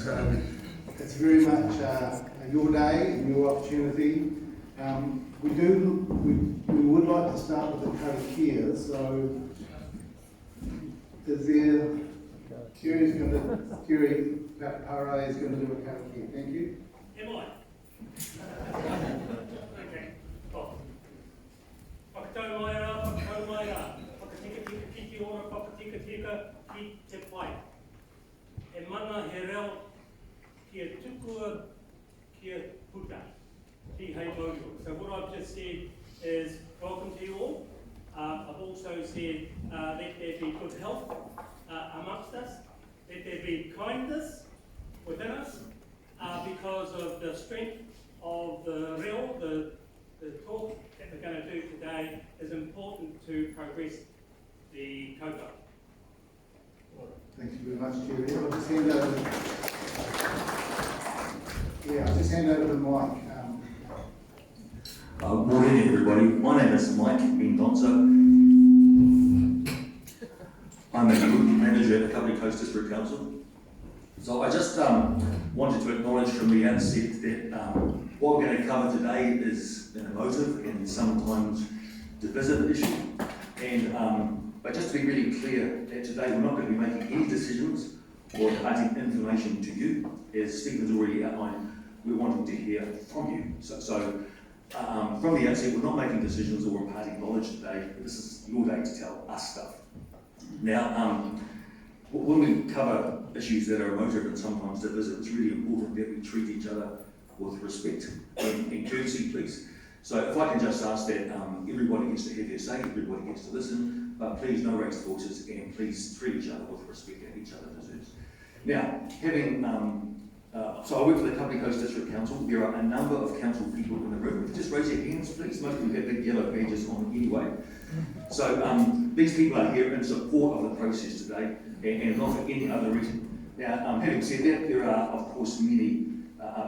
So it's very much your day and your opportunity. We would like to start with the karakia, so is there, Jerry Parai is going to do a karakia. Thank you. Am I? Okay. Oh. Whakatau mai rā, whakatau mai rā. Whakatika tika kiki ora, whakatika tika ki te pai. E mana he reo kia tukua kia puta, ki hei morio. So what I've just said is welcome to you all. I've also said let there be good health amongst us. Let there be kindness within us because of the strength of the reo, the talk that we're going to do today is important to progress the kaupapa. Thank you very much, Jerry. I'll just hand over. I'll just hand over to Mike. Morning, everybody. My name is Mike Mendonça. I'm a group manager at the Kapiti Coast District Council. So I just wanted to acknowledge from the outset that what we're going to cover today is an emotive and sometimes divisive issue. But just to be really clear, that today we're not going to be making any decisions or imparting information to you. As Stephen's already outlined, we're wanting to hear from you. So from the outset, we're not making decisions or imparting knowledge today. This is your day to tell us stuff. Now, when we cover issues that are emotive and sometimes divisive, it's really important that we treat each other with respect and courtesy, please. So if I can just ask that everybody gets to have their say, everybody gets to listen, but please no raised voices and please treat each other with respect that each other deserves. Now, so I work for the Kapiti Coast District Council. There are a number of council people in the room. Just raise your hands, please. Most people have big yellow badges on anyway. So these people are here in support of the process today and not for any other reason. Now, having said that, there are, of course, many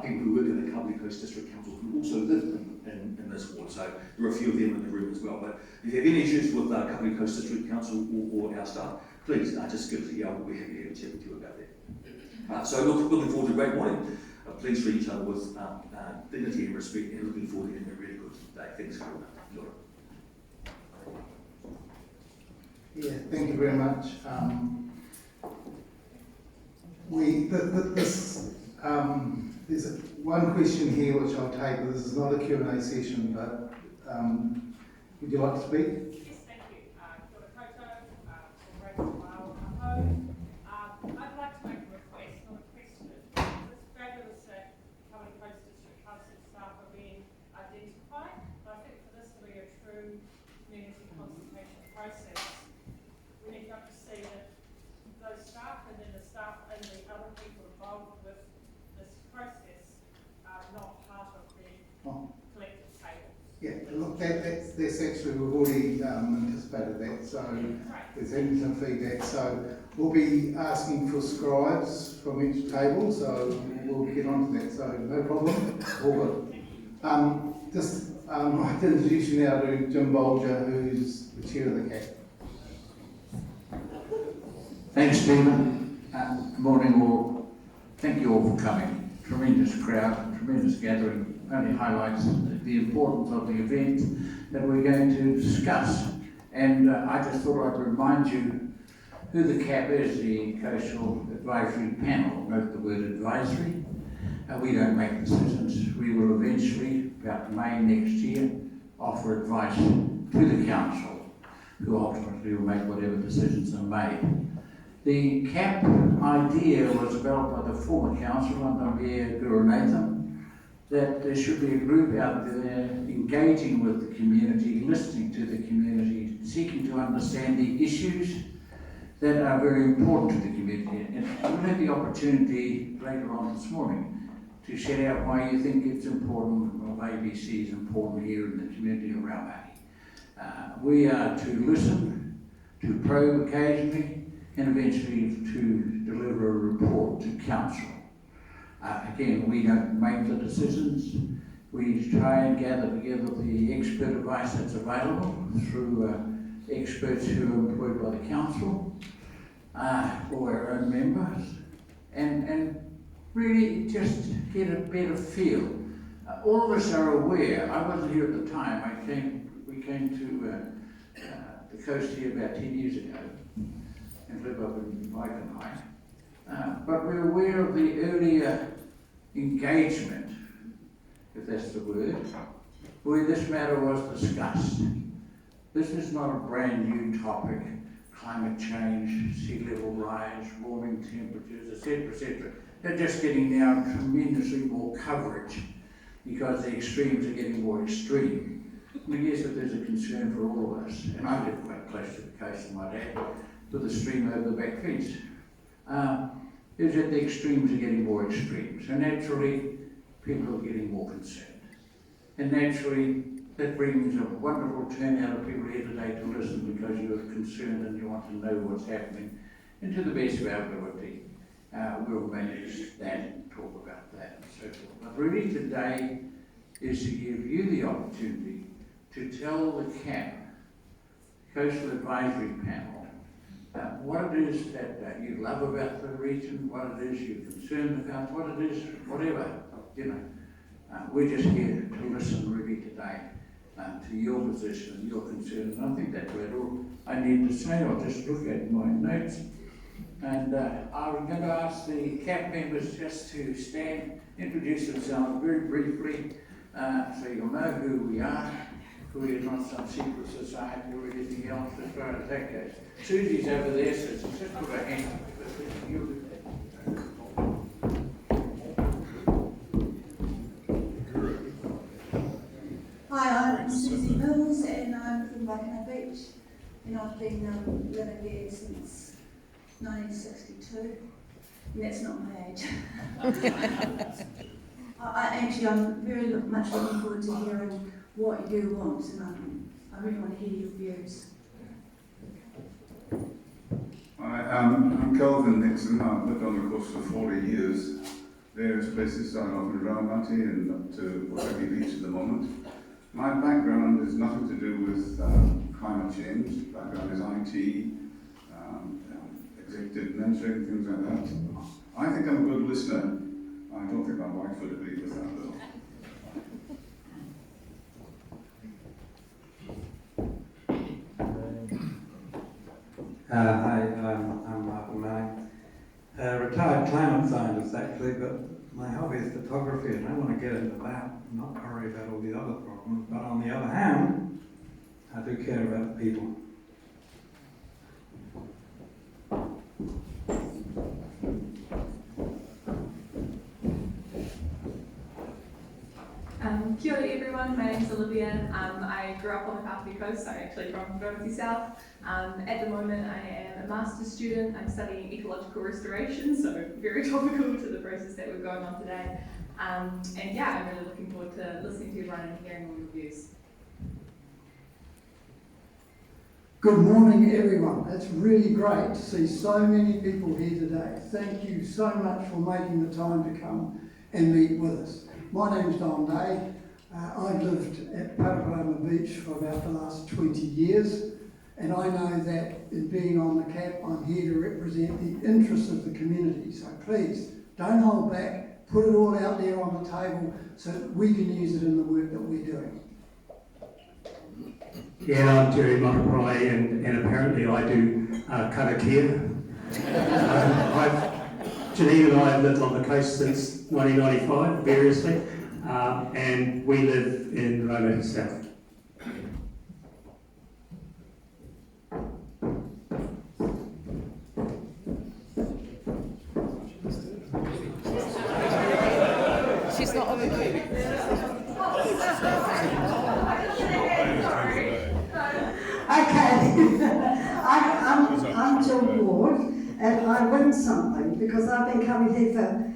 people who work in the Kapiti Coast District Council who also live in this ward. So there are a few of them in the room as well. But if you have any issues with Kapiti Coast District Council or our staff, please just give us a yell. We'll be happy to have a chat with you about that. So looking forward to a great morning. Please treat each other with dignity and respect, and looking forward to having a really good day. Thanks very much. Yeah, thank you very much. There's one question here which I'll take, but this is not a Q&A session, but would you like to speak? Yes, thank you. Kia ora koutou, I'd like to make a request, not a question. It's fabulous that Kapiti Coast District Council staff are being identified, but I think for this to be a true community consultation process, we need to see that those staff and then the staff and the other people involved with this process are not part of the collective table. Yeah, look, that's actually, we've already anticipated that, so there's been some feedback. So we'll be asking for scribes from each table, so we'll get on to that, so no problem, all good. I'd like to introduce you now to Jim Bolger, who's the chair of the CAP. Thanks, Stephen. Good morning, all. Thank you all for coming. Tremendous crowd, tremendous gathering. Only highlights the importance of the event that we're going to discuss. And I just thought I'd remind you who the CAP is, the Coastal Advisory Panel. Note the word advisory. We don't make decisions. We will eventually, about May next year, offer advice to the Council, who ultimately will make whatever decisions are made. The CAP idea was developed by the former council under Mayor Gurunathan, that there should be a group out there engaging with the community, listening to the community, seeking to understand the issues that are very important to the community. And we'll have the opportunity later on this morning to shed out why you think it's important, or ABC is important here in the community of Raumati. We are to listen, to probe occasionally, and eventually to deliver a report to council. Again, we don't make the decisions. We try and gather together the expert advice that's available through experts who are employed by the council or our own members, and really just get a better feel. All of us are aware, I wasn't here at the time, we came to the coast here about 10 years ago and live up in Vaikenhai. But we're aware of the earlier engagement, if that's the word, where this matter was discussed. This is not a brand new topic, climate change, sea level rise, warming temperatures, etc., etc. They're just getting now tremendously more coverage because the extremes are getting more extreme. And I guess that there's a concern for all of us, and I live quite close to the coast of my dad, with the stream over the back fence. Is that the extremes are getting more extreme. So naturally, people are getting more concerned. And naturally, that brings a wonderful turnout of people here today to listen because you're concerned and you want to know what's happening. And to the best of our ability, we'll manage that and talk about that and so forth. But really today is to give you the opportunity to tell the CAP, Coastal Advisory Panel, what it is that you love about the region, what it is you're concerned about, what it is, whatever, you know. We're just here to listen really today to your position and your concern, and I think that's all I need to say. I'll just look at my notes, and I'm going to ask the CAP members just to stand, introduce themselves very briefly, so you'll know who we are. We're not some secret society or anything else as far as that goes. Susie's over there, so just put her hand up. Hi, I'm Susie Mills and I'm from Waikanae Beach, and I've been living here since 1962, and that's not my age. I'm very much looking forward to hearing what you want, and I really want to hear your views. I'm Kelvin Nixon. I've lived on the coast for 40 years, various places, starting off in Raumati and up to Raumati Beach at the moment. My background is nothing to do with climate change. Background is IT, executive mentoring, things like that. I think I'm a good listener. I don't think my wife would agree with that though. Hi, I'm Martin Manning. Retired climate scientist actually, but my hobby is photography and I want to get into that, not worry about all the other problems, but on the other hand, I do care about people. Kia ora everyone, my name is Olivia. I grew up on the Kapiti coast, I'm actually from Raumati South. At the moment I am a master's student, I'm studying ecological restoration, so very topical to the process that we're going on today. And yeah, I'm really looking forward to listening to everyone and hearing all your views. Good morning everyone, it's really great to see so many people here today. Thank you so much for making the time to come and meet with us. My name's Don Day. I've lived at Paraparaumu Beach for about the last 20 years, and I know that in being on the CAP, I'm here to represent the interests of the community. So please, don't hold back, put it all out there on the table so that we can use it in the work that we're doing. Yeah, I'm Terry Monteprai, and apparently I do karakia. Janine and I have lived on the coast since 1995, variously, and we live in Raumati South. She's not on the move. Okay, I'm Jill Ward, and I win something because I've been coming here for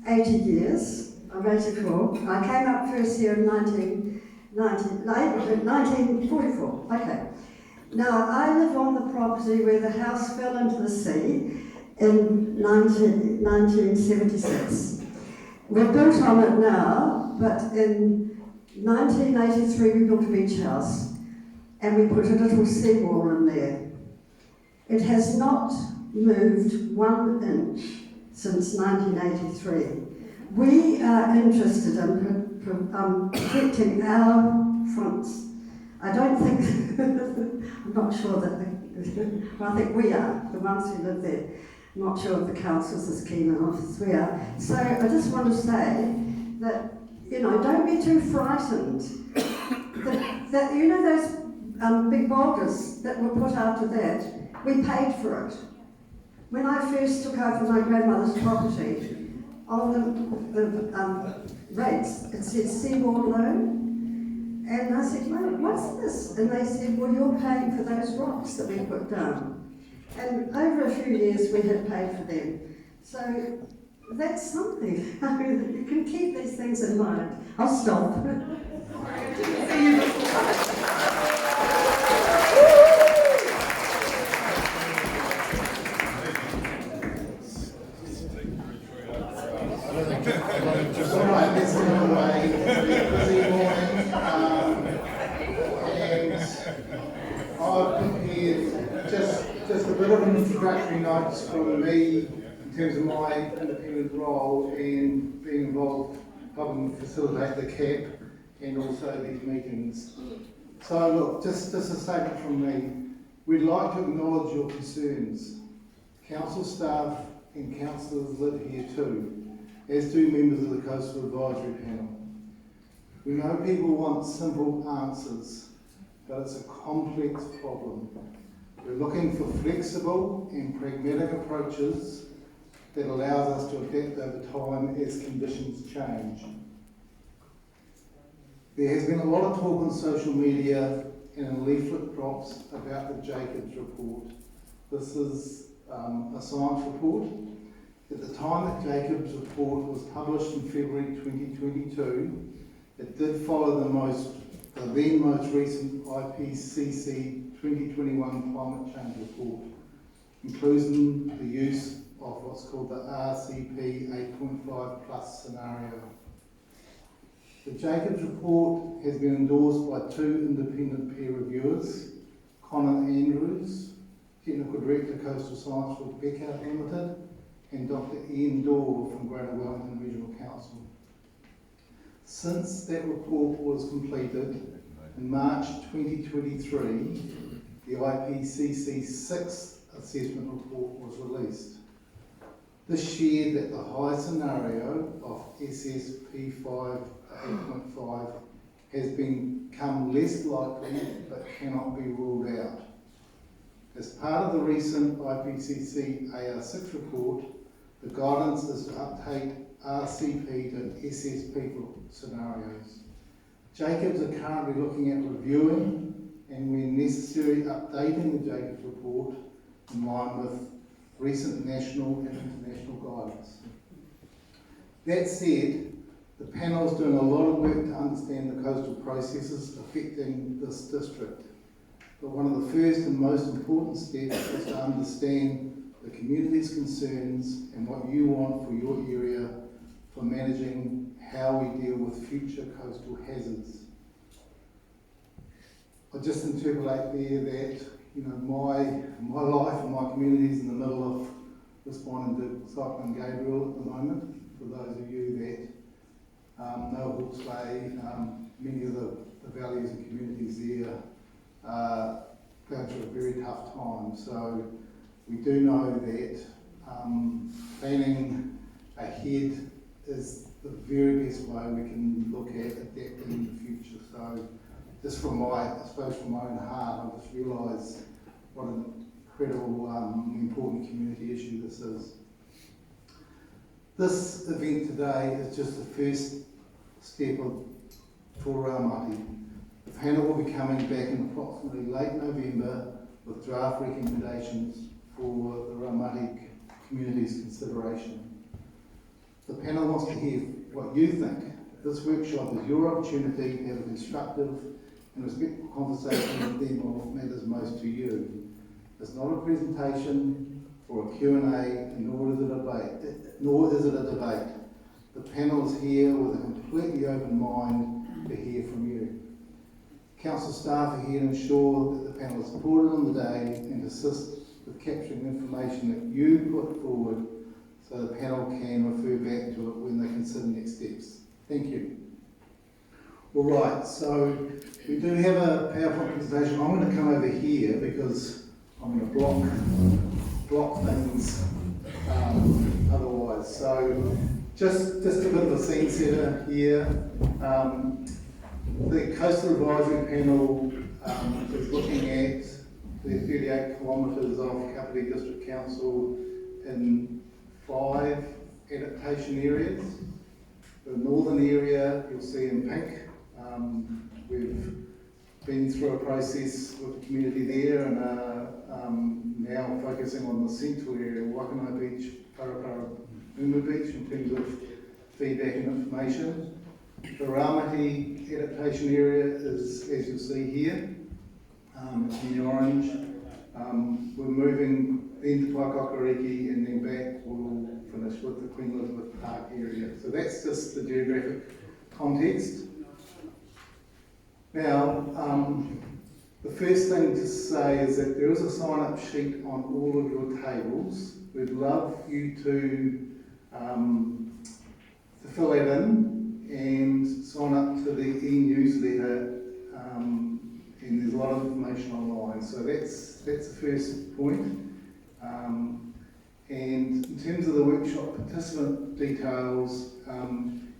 80 years. I'm 84. I came up first here in 1944. Okay. Now, I live on the property where the house fell into the sea in 1976. We're built on it now, but in 1983 we built a beach house and we put a little seawall in there. It has not moved 1 inch since 1983. We are interested in protecting our fronts. I don't think, I'm not sure that, well, I think we are, the ones who live there. I'm not sure if the council's as keen enough as we are. So I just want to say that, don't be too frightened. that those big boulders that were put after that, we paid for it. When I first took over my grandmother's property, on the rates, it said seaboard loan. And I said, well, what's this? And they said, well, you're paying for those rocks that we put down. And over a few years, we had paid for them. So that's something. You can keep these things in mind. I'll stop. Alright, let's get away. Busy morning. And I've prepared just a bit of an introductory notes from me in terms of my independent role and being involved helping facilitate the CAP and also these meetings. So look, just a statement from me. We'd like to acknowledge your concerns. Council staff and councillors live here too, as do members of the Coastal Advisory Panel. We know people want simple answers, but it's a complex problem. We're looking for flexible and pragmatic approaches that allows us to adapt over time as conditions change. There has been a lot of talk on social media and in leaflet drops about the Jacobs report. This is a science report. At the time that Jacobs report was published in February 2022, it did follow the then most recent IPCC 2021 climate change report, including the use of what's called the RCP 8.5 plus scenario. The Jacobs report has been endorsed by two independent peer reviewers, Conor Andrews, Technical Director, Coastal Science for Becca Limited, and Dr. Ian Dore from Greater Wellington Regional Council. Since that report was completed, in March 2023, the IPCC 6th assessment report was released. This shared that the high scenario of SSP 8.5 has become less likely but cannot be ruled out. As part of the recent IPCC AR6 report, the guidance is to update RCP to SSP scenarios. Jacobs are currently looking at reviewing and, when necessary, updating the Jacobs report in line with recent national and international guidance. That said, the panel is doing a lot of work to understand the coastal processes affecting this district. But one of the first and most important steps is to understand the community's concerns and what you want for your area for managing how we deal with future coastal hazards. I just interpolate there that my life and my community is in the middle of responding to Cyclone Gabriel at the moment. For those of you that know Hawke's Bay, many of the valleys and communities there going through a very tough time. So we do know that planning ahead is the very best way we can look at adapting in the future. So just from my own heart, I just realise what an incredible, important community issue this is. This event today is just the first step for Raumati. The panel will be coming back in approximately late November with draft recommendations for the Raumati community's consideration. The panel wants to hear what you think. This workshop is your opportunity to have a constructive and respectful conversation with them on what matters most to you. It's not a presentation or a Q&A, nor is it a debate. The panel is here with a completely open mind to hear from you. Council staff are here to ensure that the panel is supported on the day and assist with capturing information that you put forward so the panel can refer back to it when they consider next steps. Thank you. All right, so we do have a PowerPoint presentation. I'm going to come over here because I'm going to block things otherwise. So just a bit of a scene setter here. The Coastal Advisory Panel is looking at the 38 kilometres of Kapiti District Council in 5 adaptation areas. The northern area you'll see in pink. We've been through a process with the community there and are now focusing on the central area, Waikanae Beach, Parapara, Umu Beach, in terms of feedback and information. The Raumati adaptation area is, as you'll see here, in the orange. We're moving into Paikakariki and then back we'll finish with the Queen Elizabeth Park area. So that's just the geographic context. Now, the first thing to say is that there is a sign-up sheet on all of your tables. We'd love you to fill that in and sign up to the e-newsletter, and there's a lot of information online. So that's the first point. And in terms of the workshop participant details,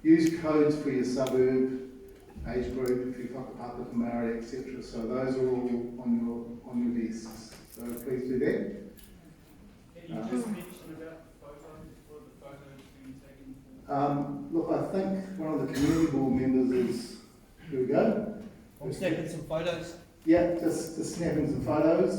use codes for your suburb, age group, if you're whakapapa, Māori, etc. So those are all on your desks. So please do that. Can you just mention about the photos, what the photos being taken? Look, I think one of the community board members is, here we go. I'm snapping some photos. Yeah, just snapping some photos.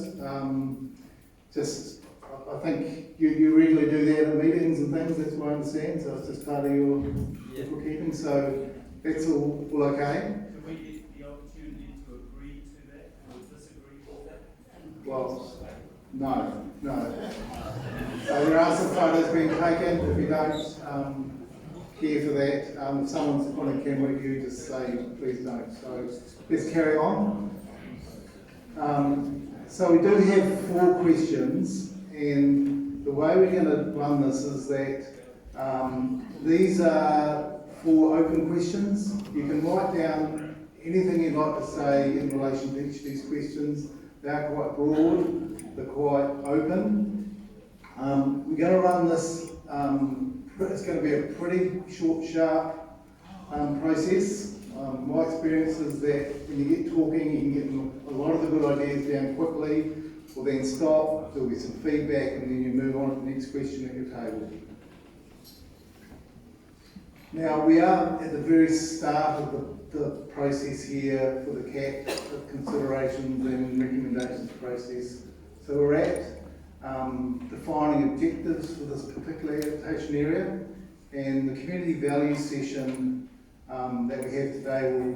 I think you regularly do that at meetings and things, that's what I understand, so it's just part of your bookkeeping, so that's all okay. Do we get the opportunity to agree to that or disagree with that? Well, no. So there are some photos being taken. If you don't care for that, if someone's on a camera with you, just say please don't. So let's carry on. So we do have 4 questions, and the way we're going to run this is that these are 4 open questions. You can write down anything you'd like to say in relation to each of these questions. They are quite broad, they're quite open. We're going to run this, it's going to be a pretty short, sharp process. My experience is that when you get talking, you can get a lot of the good ideas down quickly. We'll then stop, there'll be some feedback, and then you move on to the next question at your table. Now, we are at the very start of the process here for the CAP, the considerations and recommendations process. So we're at defining objectives for this particular adaptation area, and the community values session that we have today will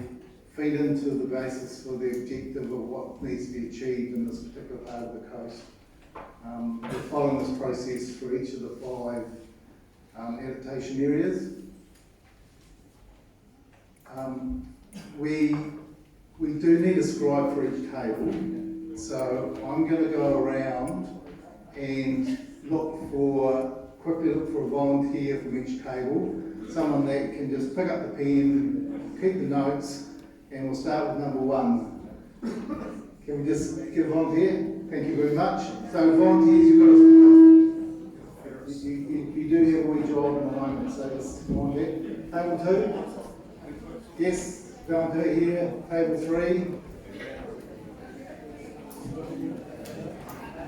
feed into the basis for the objective of what needs to be achieved in this particular part of the coast. We're following this process for each of the 5 adaptation areas. We do need a scribe for each table, so I'm going to go around and quickly look for a volunteer from each table, someone that can just pick up the pen, keep the notes, and we'll start with number 1. Can we just get a volunteer? Thank you very much. So volunteers, you do have a wee job in the moment, so just come on there. Table 2. Yes, volunteer here. Table 3.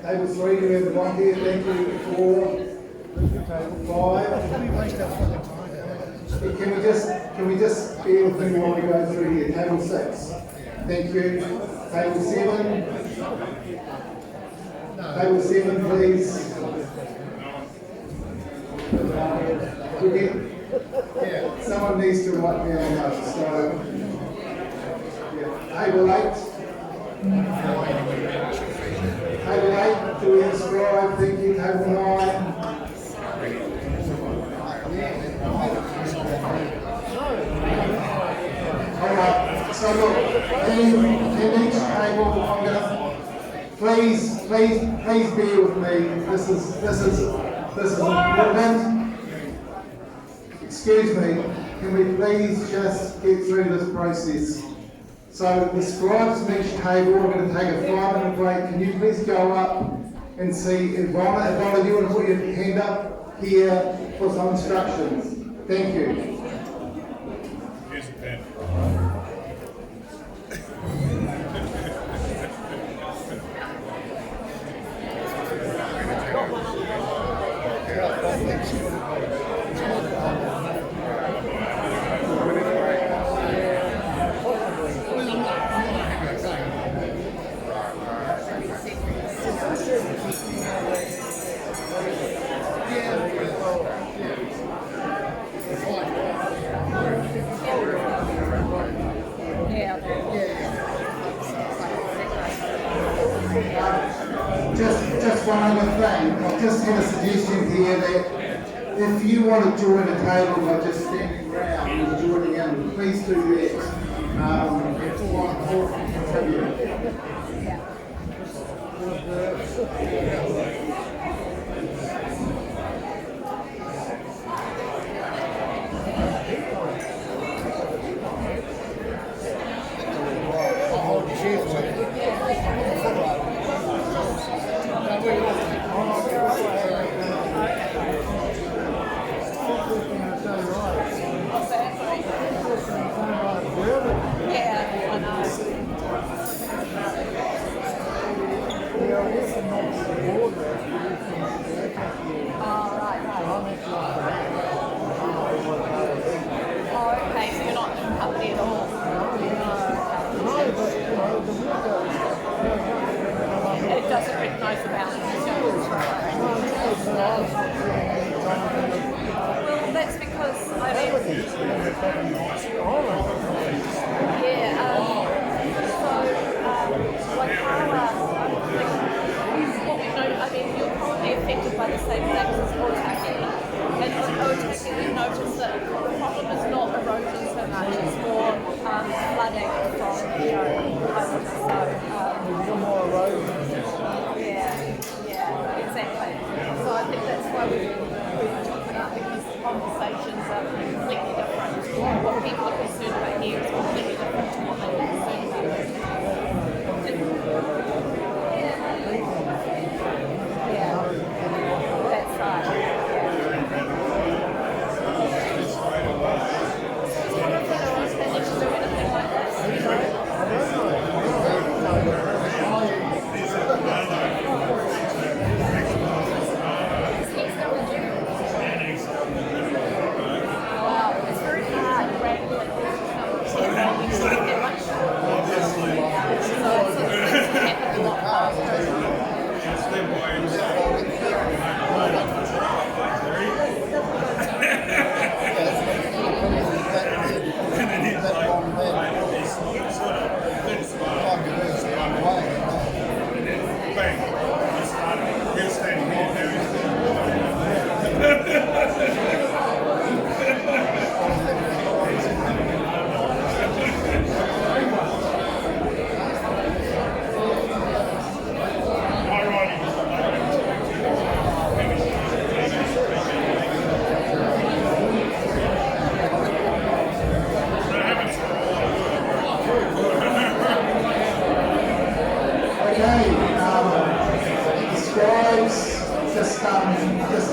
Table 3, do we have a volunteer? Thank you. 4. Table 5. Can we just bear with me while we go through here? Table 6. Thank you. Table 7. Table 7, please. Someone needs to write down notes. So, Table 8. Table 8, do we have a scribe? Thank you. Table 9. Alright, so look, in each table, I'm gonna please bear with me. This is important. excuse me, can we please just get through this process? So the scribes from each table are going to take a 5-minute break. Can you please go up and see Ivana? Ivana, do you want to put your hand up here for some instructions? Thank you. Here's a pen. Just one other thing, I've just had a suggestion here that if you want to join a table by just standing around and joining in, please do that. It's quite important to contribute.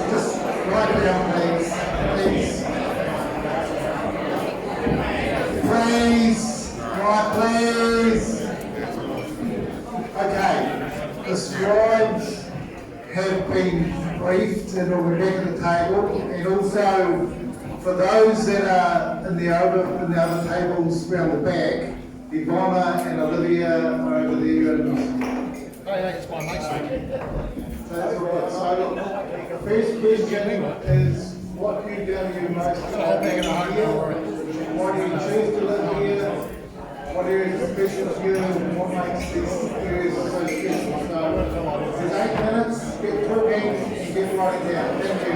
Just write it down, please. Please, please. Okay, the scribes have been briefed and will be back at the table, and also for those that are in the other tables around the back, Ivana and Olivia are over there. Oh yeah, it's my mate. So that's all right. So the first question is, what value most about living here? Why do you choose to live here? What areas are special to you? And what makes these areas so special? So there's 8 minutes. Get talking and get writing down. Thank you.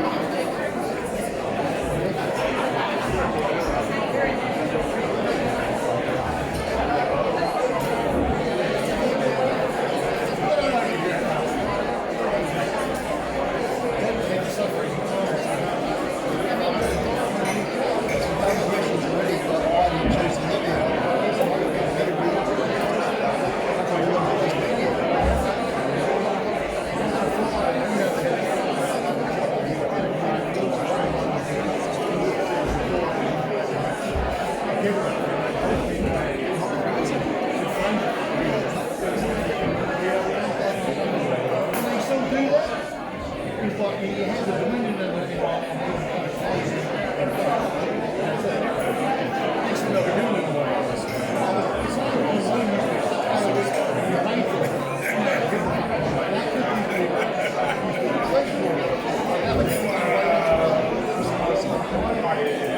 Yeah.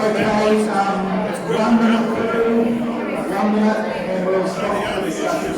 Okay, 1 minute through, 1 minute, and we'll stop the discussion.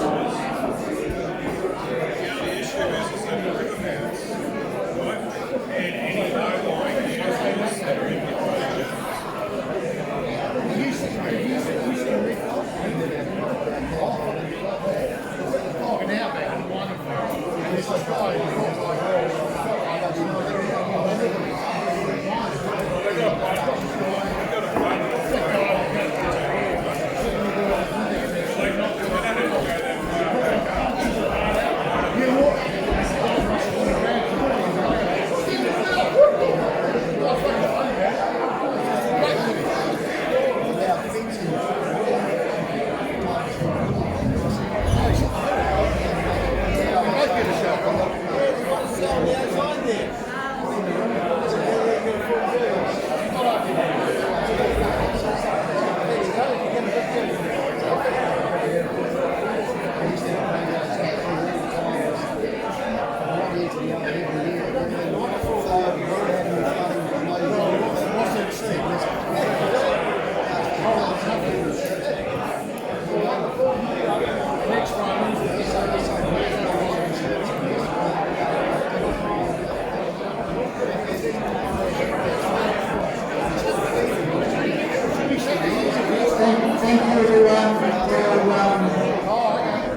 Thank you everyone.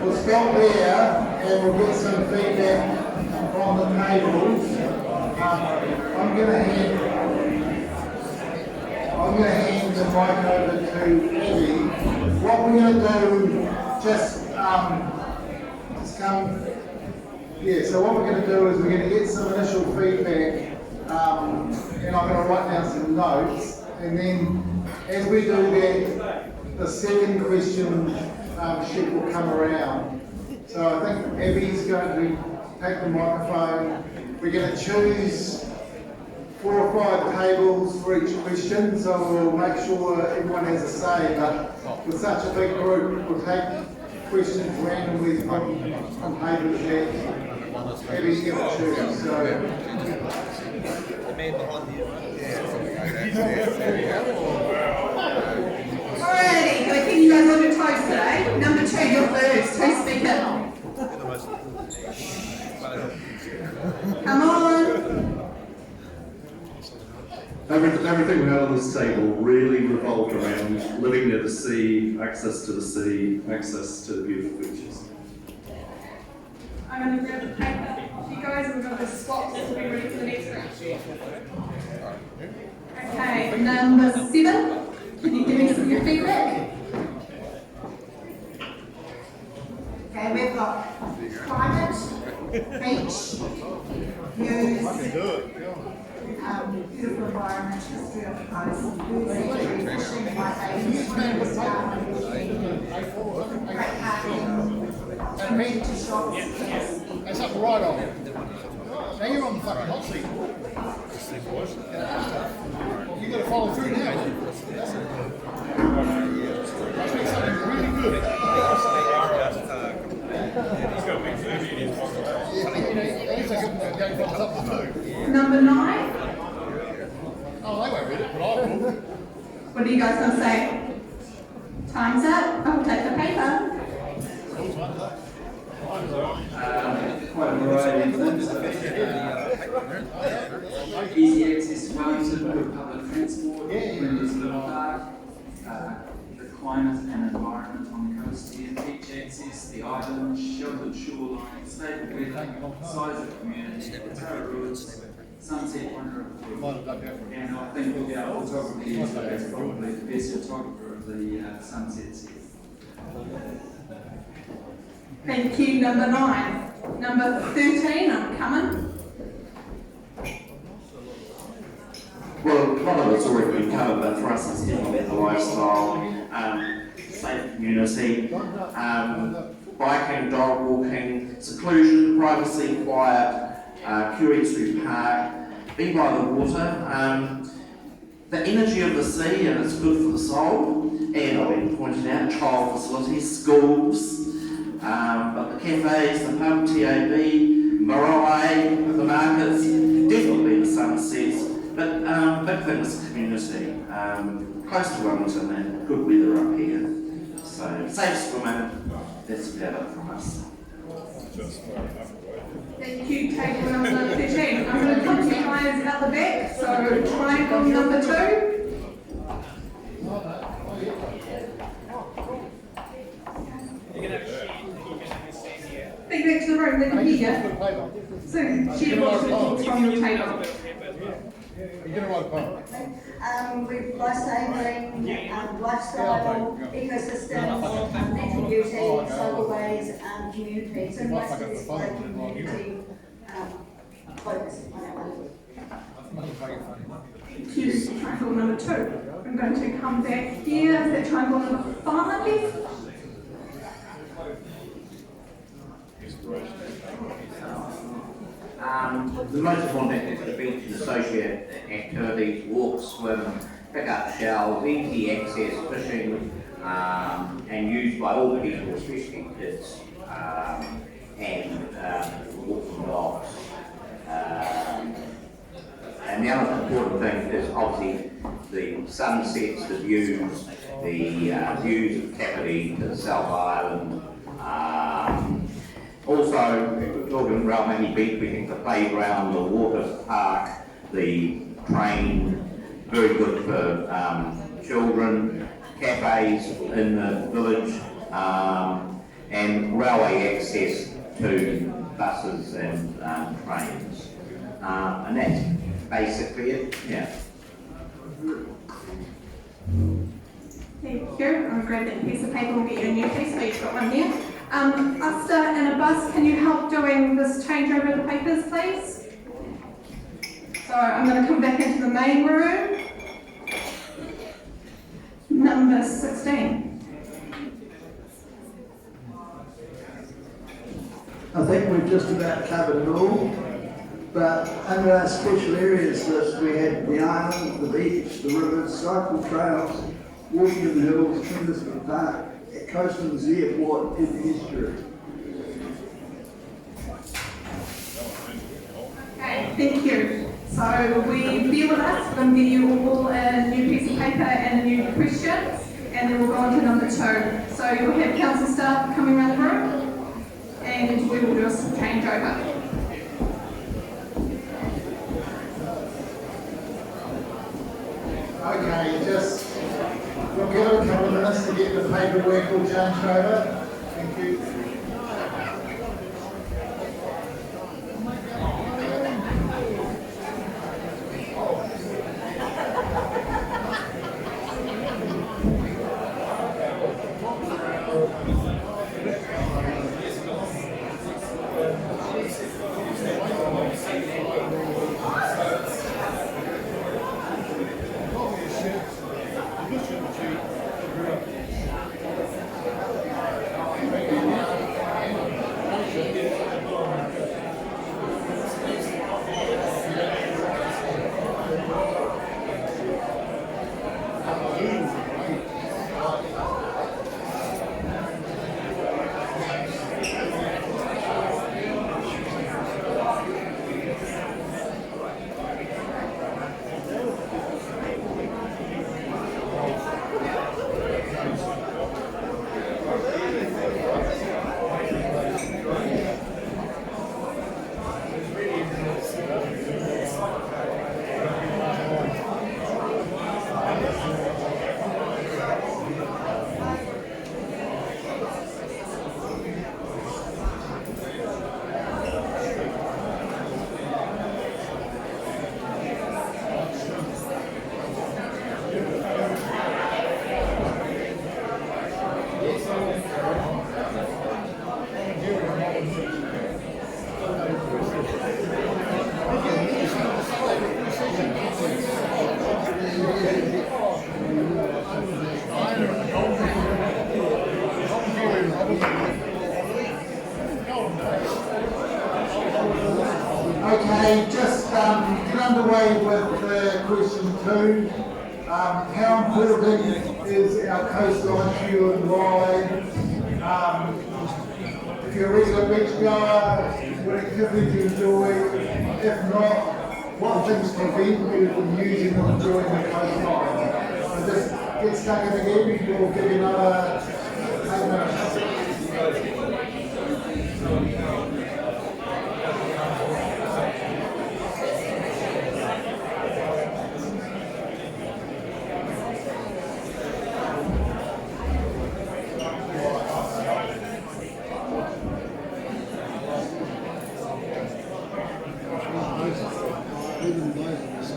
We'll stop there and we'll get some feedback from the tables. I'm going to hand the mic over to Eddie. What we're going to do, just come. Yeah. So what we're going to do is we're going to get some initial feedback, and I'm going to write down some notes, and then as we do that, the second question sheet will come around. So I think Abby's going to take the microphone. We're going to choose 4 or 5 tables for each question, so we'll make sure everyone has a say, but with such a big group, we'll take questions randomly from tables that Abby's going to choose. So, the man behind you. Alrighty, can I keep you guys on your toes today? Number 2, you're first. Who's speaking? Come on. Everything we had on this table really revolved around living near the sea, access to the sea, access to the beautiful beaches. I'm going to grab the paper off you guys and we're going to swap this to be ready for the next round. Okay, number 7. Can you give me some of your feedback? Okay, we've got climate, beach, views, beautiful environment, history of the coast, food safety, fishing, migration, great parking, community shops. That's up right on. Now you're on the fucking hot seat. You got to follow through now. Must be something really good. He's got a big food in his pocket. At least I can go from top to 2. Number 9. Oh, they won't read it, but I will. What are you guys going to say? Time's up. I'll take the paper. Quite a variety of things. Easy access to Wellington, good public transport, Elizabeth Park, the climate and environment on the coast here, beach access, the island, sheltered shoreline, stable weather, size of community, Tara roads, sunset winter report. And I think our photographer yesterday is probably the best photographer of the sunsets here. Thank you, number 9. Number 13, I'm coming. Well, a lot of it's already been covered, but for us it's definitely about the lifestyle, safe community, biking, dog walking, seclusion, privacy, quiet, QE2 Park, be by the water, the energy of the sea, and it's good for the soul, and I've been pointing out child facilities, schools, but the cafes, the pub, TAB, Marae, the markets, definitely the sunsets. But fitness community, close to Wellington and good weather up here. So safe swimming, that's about it from us. Thank you, table number 13. I'm going to come to you guys at the back, so triangle number 2. Think back to the room, they can hear you. So, share what's your thoughts from your table. Lifesaving, lifestyle, ecosystems, natural beauty, cycleways, communities, and most of this like community focus on that one. Thank you, triangle number 2. I'm going to come back here, is that triangle number 5? The most important is the beach and associated activities, walk, swim, pick up shells, easy access, fishing, and used by all people, especially kids, and walking dogs. And the other important thing is obviously the sunsets, the views of Kapiti to the South Island. Also, talking Raumati Beach, we think the playground, the water park, the train, very good for children, cafes in the village, and railway access to buses and trains. And that's basically it, yeah. Thank you. I'm glad that piece of paper will get you a new piece, so you've got one there. Uster and a bus, can you help doing this changeover of the papers, please? So I'm going to come back into the main room. Number 16. I think we've just about covered it all, but under our special areas list we had the island, the beach, the rivers, cycle trails, walking in the hills, Kingston Park, Coastlands Airport and the estuary. Okay, thank you. So we bear with us, we're going to give you all a new piece of paper and a new question, and then we'll go on to number 2. So you'll have council staff coming around the room, and we will do a changeover. Okay, just, we'll give it a couple of minutes to get the paperwork all changed over. Thank you. Okay, just get underway with question 2. How important is our coastline to you and why? If you're a regular beach goer, what activities do you enjoy? If not, what some things prevent you from using or enjoying the coastline. So just get stuck in again, we'll give you another 8 minutes.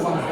Oh,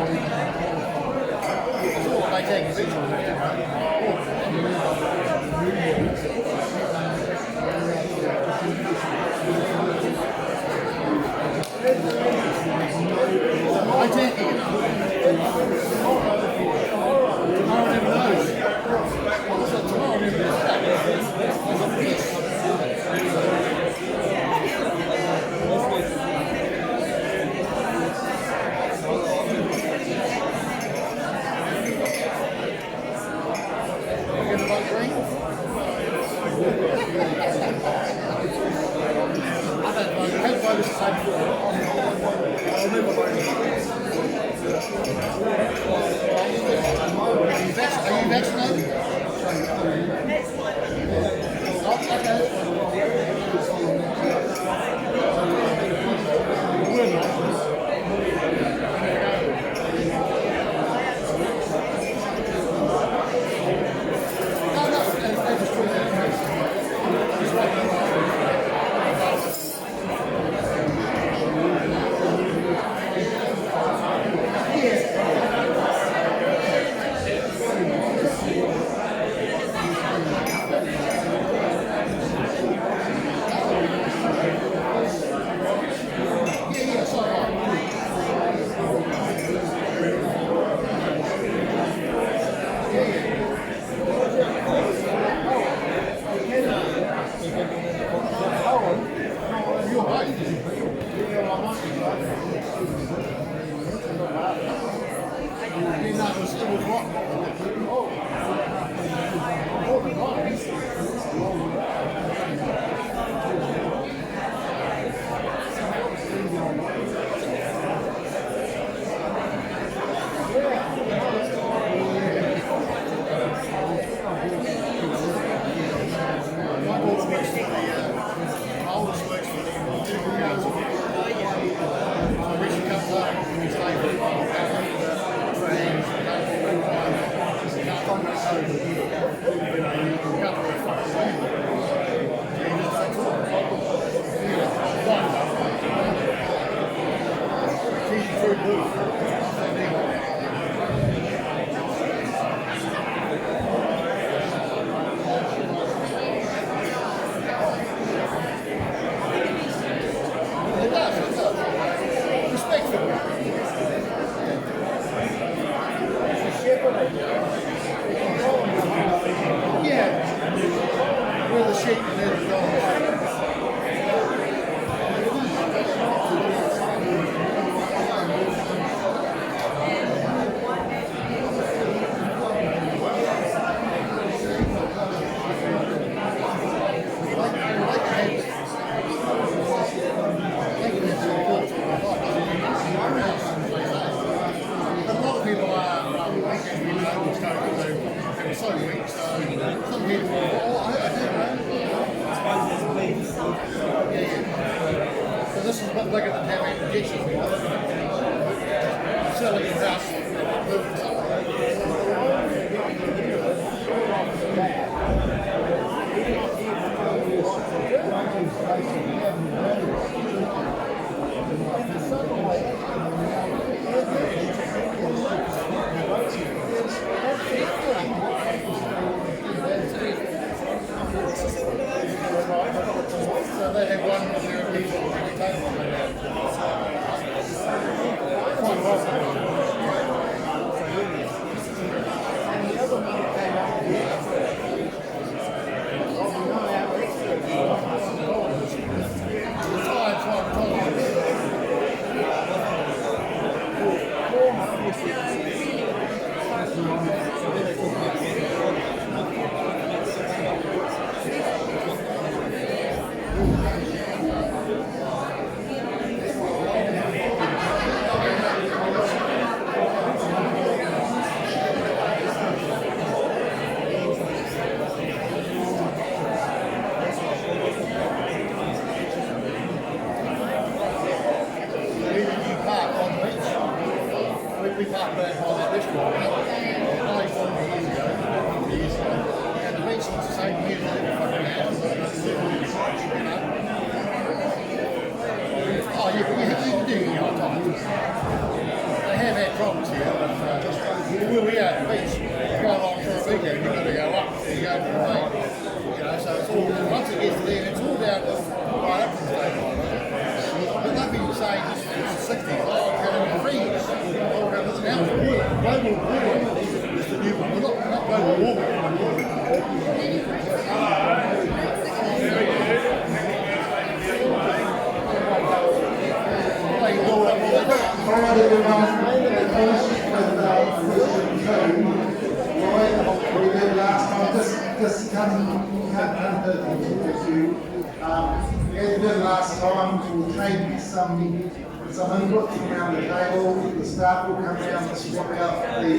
Some input from around the table. The staff will come down and swap out the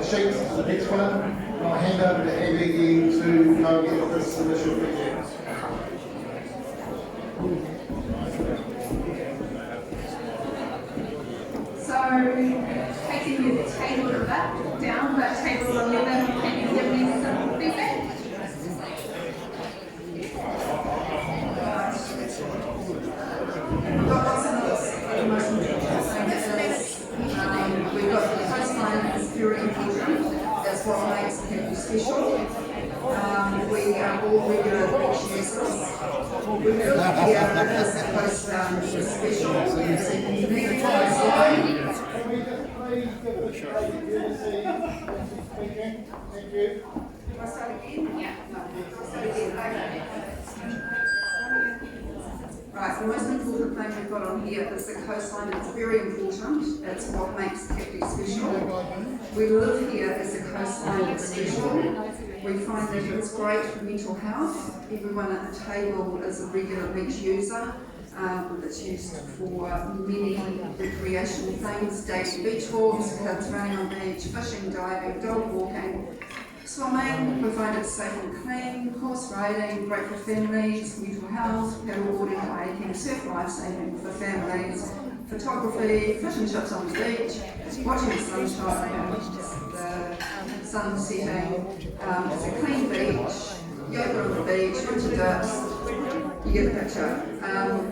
sheets for the next one. And I'll hand over to Andy to go get this initial feedback. So, taking the table down, but table 11, can you give me some feedback? We've got lots of notes for the most important things. We've got the coastline is very important. That's what makes people special. We are all regular beach users. We feel here because the coastline is special. It's a unique coastline. Thank you. Do I start again? Yeah. No. Start again. Okay. the most important thing we've got on here is the coastline. It's very important. It's what makes Kapiti special. We live here as a coastline is special. We find that it's great for mental health. Everyone at the table is a regular beach user. It's used for many recreational things, daily beach walks, kids running on the beach, fishing, diving, dog walking, swimming. We find it safe and clean, horse riding, great for families, mental health, paddleboarding, hiking, surf lifesaving for families, photography, fish and chips on the beach, watching the sunshine, the sun setting. It's a clean beach, yoga on the beach, winter dips. You get the picture.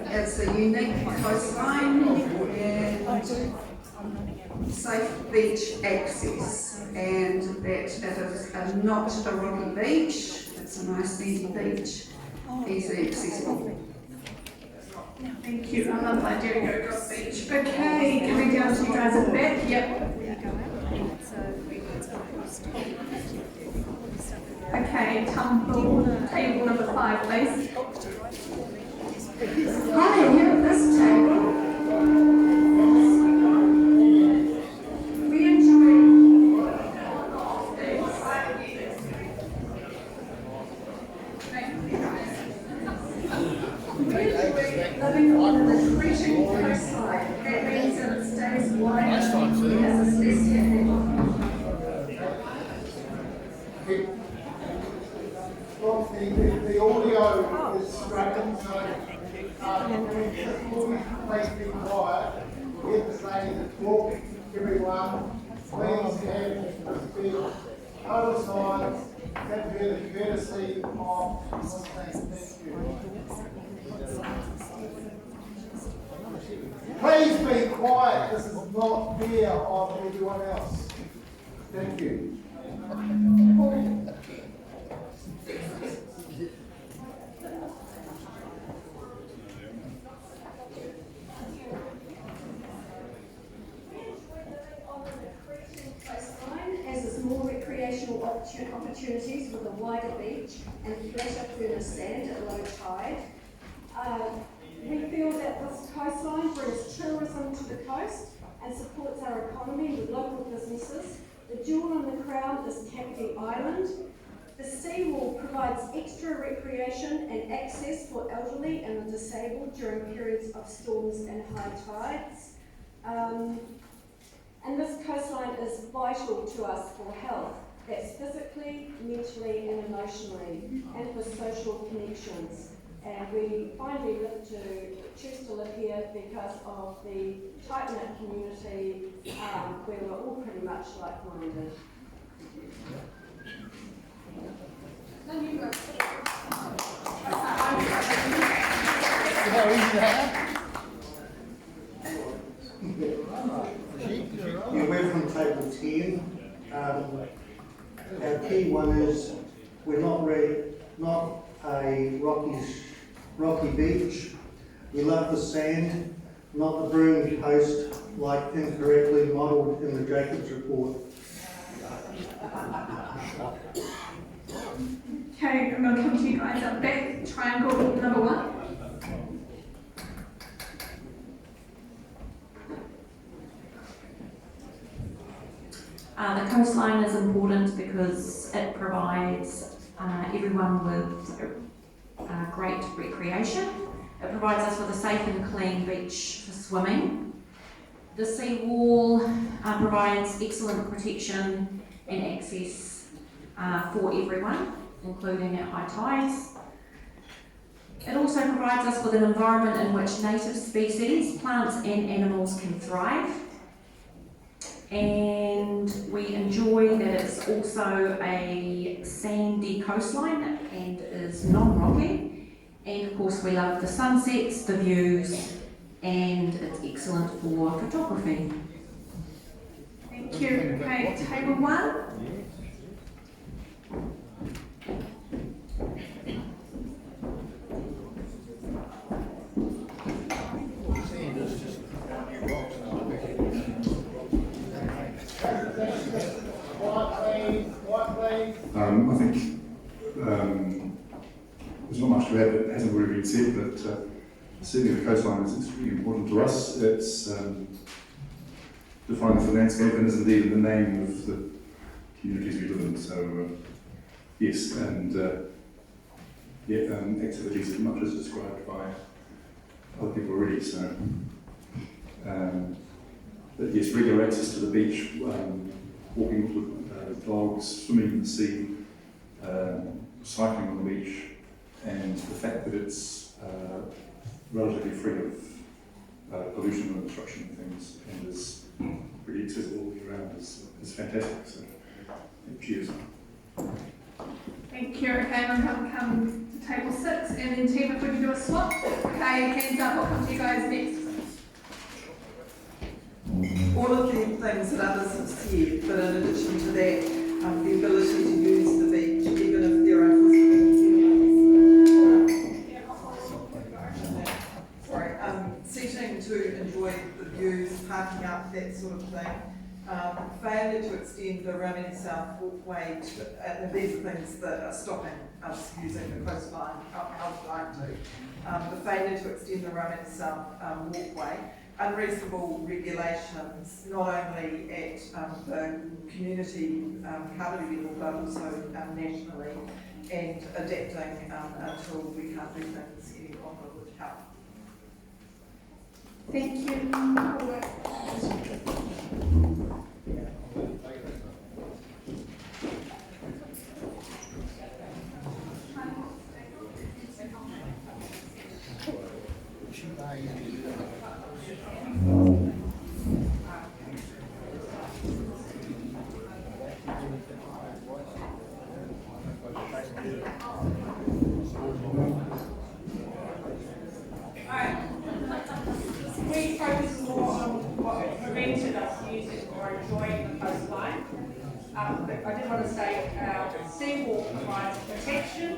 It's a unique coastline and safe beach access, and that it is not a rocky beach. It's a nice easy beach, easily accessible. Thank you. I love that. There we go, Drop Beach. Okay, coming down to you guys at the back. Yep. Okay, tumble, table number 5, please. Hi, here at this table, we enjoy living on an increasing coastline. That means that it stays wide as it's less heavy. Well, the audio is struggling, so please be quiet. We have to say to talk, everyone, please have respect, total silence, have the courtesy of listening. Thank you. Please be quiet, this is not fair on everyone else. Thank you. As there's more recreational opportunities with a wider beach and flatter firmer sand at low tide. We feel that this coastline brings tourism to the coast and supports our economy with local businesses. The jewel in the crown is Kapiti Island. The seawall provides extra recreation and access for elderly and the disabled during periods of storms and high tides. And this coastline is vital to us for health. That's physically, mentally and emotionally, and for social connections. And we finally choose to live here because of the tight-knit community where we're all pretty much like-minded. Yeah, we're from table 10. Our key one is we're not a rocky beach. We love the sand, not the broomed coast like incorrectly modelled in the Jacobs report. Okay, I'm going to come to you guys up back. Triangle number 1. The coastline is important because it provides everyone with great recreation. It provides us with a safe and clean beach for swimming. The seawall provides excellent protection and access for everyone, including at high tides. It also provides us with an environment in which native species, plants and animals can thrive. And we enjoy that it's also a sandy coastline and is non-rocky. And of course we love the sunsets, the views, and it's excellent for photography. Thank you. Okay, table 1. I think there's not much to add that hasn't already been said, but certainly the coastline is extremely important to us. It's defined as the landscape and is indeed in the name of the communities we live in. So yes, and activities as much as described by other people already. So, but yes, regular access to the beach, walking with dogs, swimming in the sea, cycling on the beach, and the fact that it's relatively free of pollution and obstruction and things, and is pretty accessible all year round is fantastic. So, cheers. Thank you. Okay, I'm going to come to table 6, and then team, if we can do a swap. Okay, hands up, we'll come to you guys next. All of the things that others have said, but in addition to that, the ability to use the beach, even if there are seating to enjoy the views, parking up, that sort of thing. Failure to extend the Raumati South walkway, and these are things that are stopping us using the coastline. I would like to. The failure to extend the Raumati South walkway, unreasonable regulations, not only at the community Kapiti level, but also nationally, and adapting until we can't do things any longer would help. Thank you. We focus more on what prevented us using or enjoying the coastline. I did want to say seawall provides protection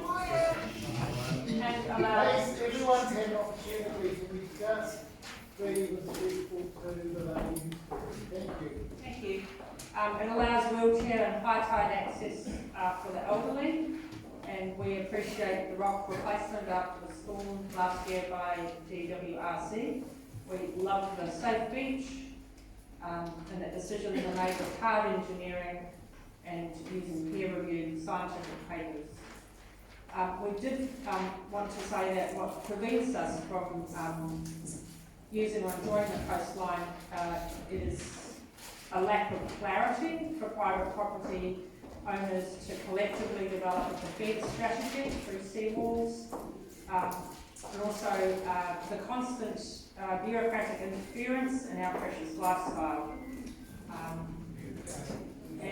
and allows everyone to have an opportunity to discuss freedom of people to the lane. Thank you. Thank you. It allows wheelchair and high tide access for the elderly, and we appreciate the rock replacement after the storm last year by GWRC. We love the safe beach, and that decisions are made with hard engineering and using peer-reviewed scientific papers. We did want to say that what prevents us from using or enjoying the coastline is a lack of clarity for private property owners to collectively develop a defence strategy through seawalls, and also the constant bureaucratic interference in our precious lifestyle. We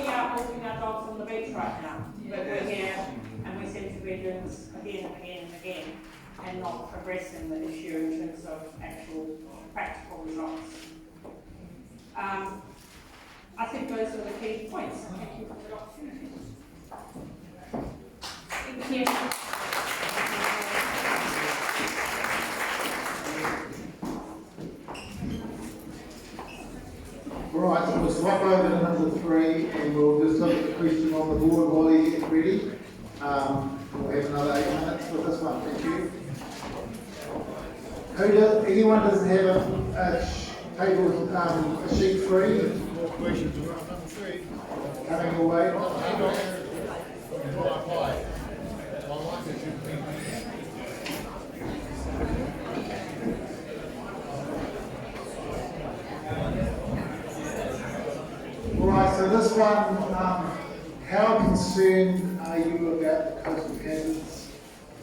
are walking our dogs on the beach right now, but we're here and we seem to be doing this again and again and again and not progressing the issue in terms of actual practical results. I think those are the key points. Thank you for the opportunity. Thank you. All right, so we'll swap over to number 3 and we'll just look at the question on the board while you get ready. We'll have another 8 minutes for this one. Thank you. Anyone doesn't have a table, a sheet 3? More questions about number 3. Coming your way. Alright, so this one, how concerned are you about the coastal hazards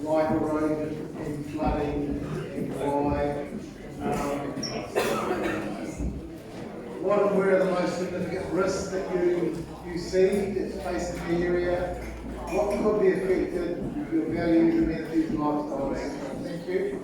like erosion and flooding and why? What and where are the most significant risks that you see that's facing the area? What could be affected, your values, amenities, and lifestyle? Thank you.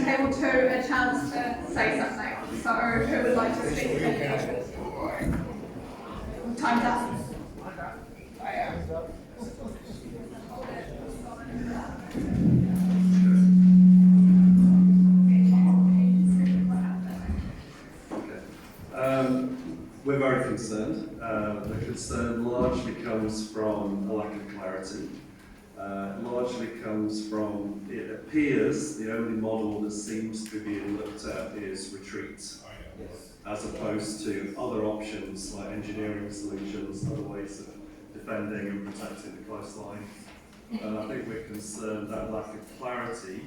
Table 2 a chance to say something. So who would like to speak? Time's up. We're very concerned. The concern largely comes from a lack of clarity. Largely comes from, it appears, the only model that seems to be being looked at is retreat, as opposed to other options like engineering solutions, other ways of defending and protecting the coastline. And I think we're concerned that lack of clarity,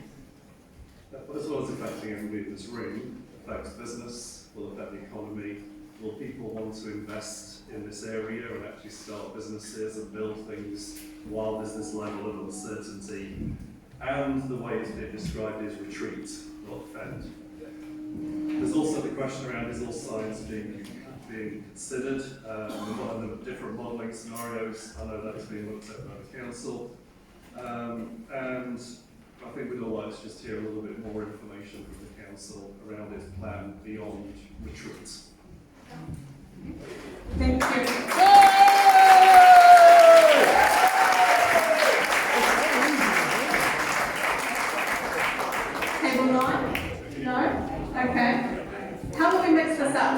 as well as affecting everybody in this room, affects business, will affect the economy. Will people want to invest in this area and actually start businesses and build things while there's this level of uncertainty? And the way it's been described is retreat, not defend. There's also the question around, is all science being considered? The different modelling scenarios, I know that's being looked at by the council. And I think we'd all like to just hear a little bit more information from the council around its plan beyond retreat. Thank you. Table 9? No? Okay. How will we mix this up?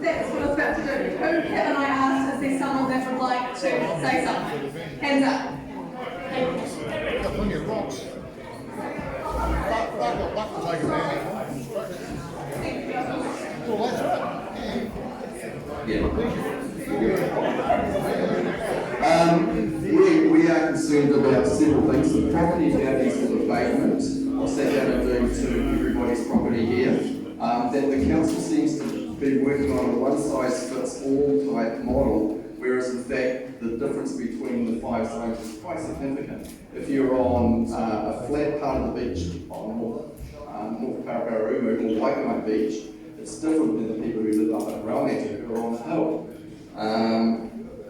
That's what I was about to do. Who can I ask? Is there someone that would like to say something? Hands up. Plenty of rocks. Back up, take it down. Well, that's right. We are concerned about several things. The property values for the pavement, what's that going to do to everybody's property here? That the council seems to be working on a one-size-fits-all type model, whereas in fact the difference between the 5 zones is quite significant. If you're on a flat part of the beach on North Paraparaumu or Waikanae Beach, it's different than the people who live up at Raumati who are on the hill.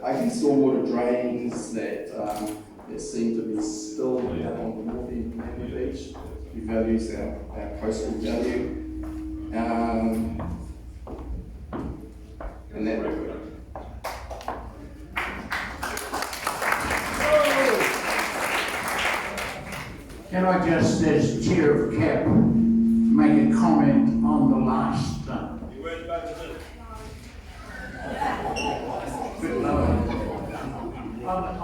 I can stormwater drains that seem to be still on the north end of the beach. He values our coastal value. And that Can I just, as Chair of CAP, make a comment on the last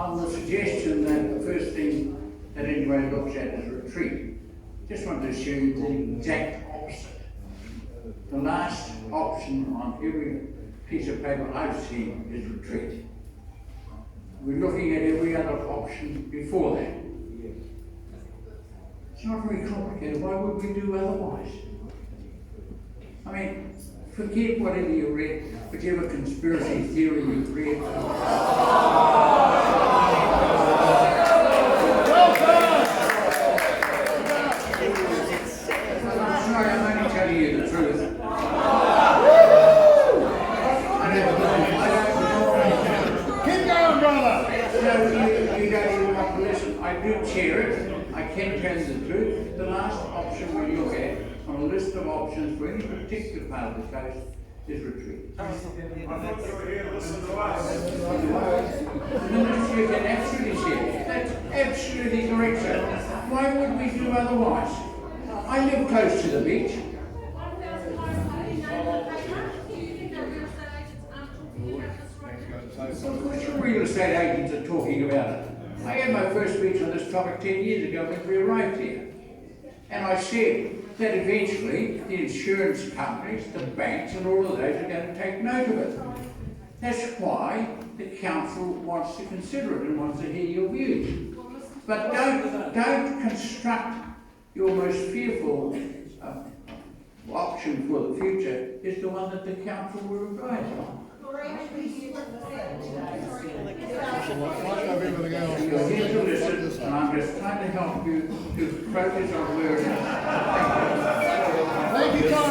on the suggestion that the first thing that anybody looks at is retreat. Just want to show you the exact opposite. The last option on every piece of paper I've seen is retreat. We're looking at every other option before that. It's not very complicated. Why would we do otherwise? I mean, forget whatever you read, whichever conspiracy theory you read. I'm sorry, I'm only telling you the truth. Keep going, brother! No, you don't even want to listen. I do chair it. I can tell you the truth. The last option we look at on a list of options for any particular part of the coast is retreat. I thought you were here to listen to us. You can absolutely see it. That's absolutely correct, sir. Why would we do otherwise? I live close to the beach. Of course, your real estate agents are talking about it. I had my first speech on this topic 10 years ago when we arrived here. And I said that eventually the insurance companies, the banks and all of those are going to take note of it. That's why the council wants to consider it and wants to hear your views. But don't construct your most fearful option for the future is the one that the council will advise on. You're here to listen, and I'm just trying to help you to focus on where it is. Thank you, Tom.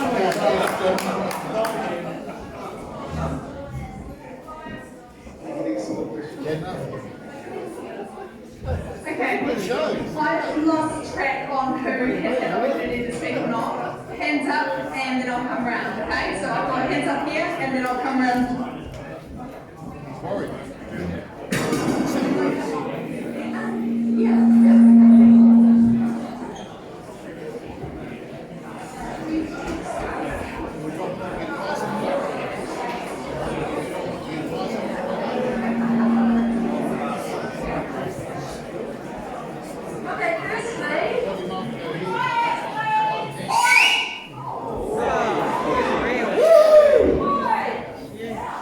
Okay, I've lost track on who has the opportunity to speak or not. Hands up, and then I'll come around, okay? So I've got hands up here, and and then I'll come round.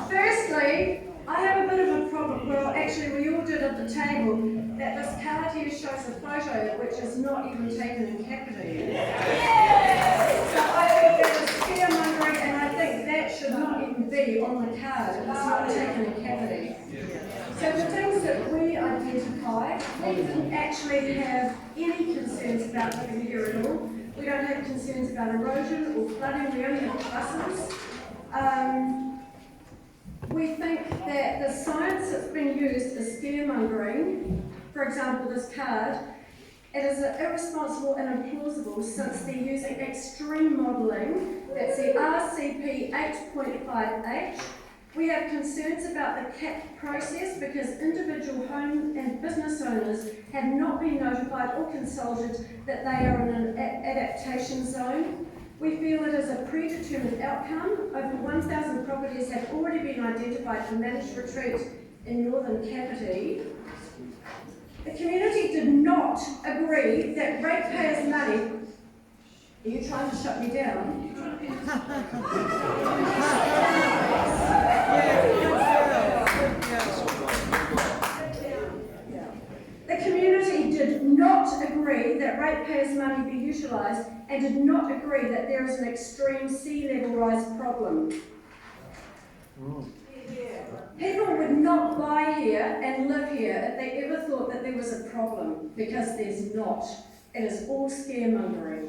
Firstly, I have a bit of a problem. Well, actually, we all did at the table that this card here shows a photo which is not even taken in Kapiti. So I think that is scaremongering, and I think that should not even be on the card if it's not taken in Kapiti. So the things that we identified, we didn't actually have any concerns about living here at all. We don't have concerns about erosion or flooding, we only have trusses. We think that the science that's been used is scaremongering. For example, this card, it is irresponsible and implausible since they're using extreme modelling. That's the RCP 8.5H. We have concerns about the CAP process because individual home and business owners have not been notified or consulted that they are in an adaptation zone. We feel it is a predetermined outcome. Over 1,000 properties have already been identified for managed retreat in northern Kapiti. The community did not agree that ratepayers' money. Are you trying to shut me down? The community did not agree that ratepayers' money be utilised and did not agree that there is an extreme sea level rise problem. People would not buy here and live here if they ever thought that there was a problem, because there's not. It is all scaremongering.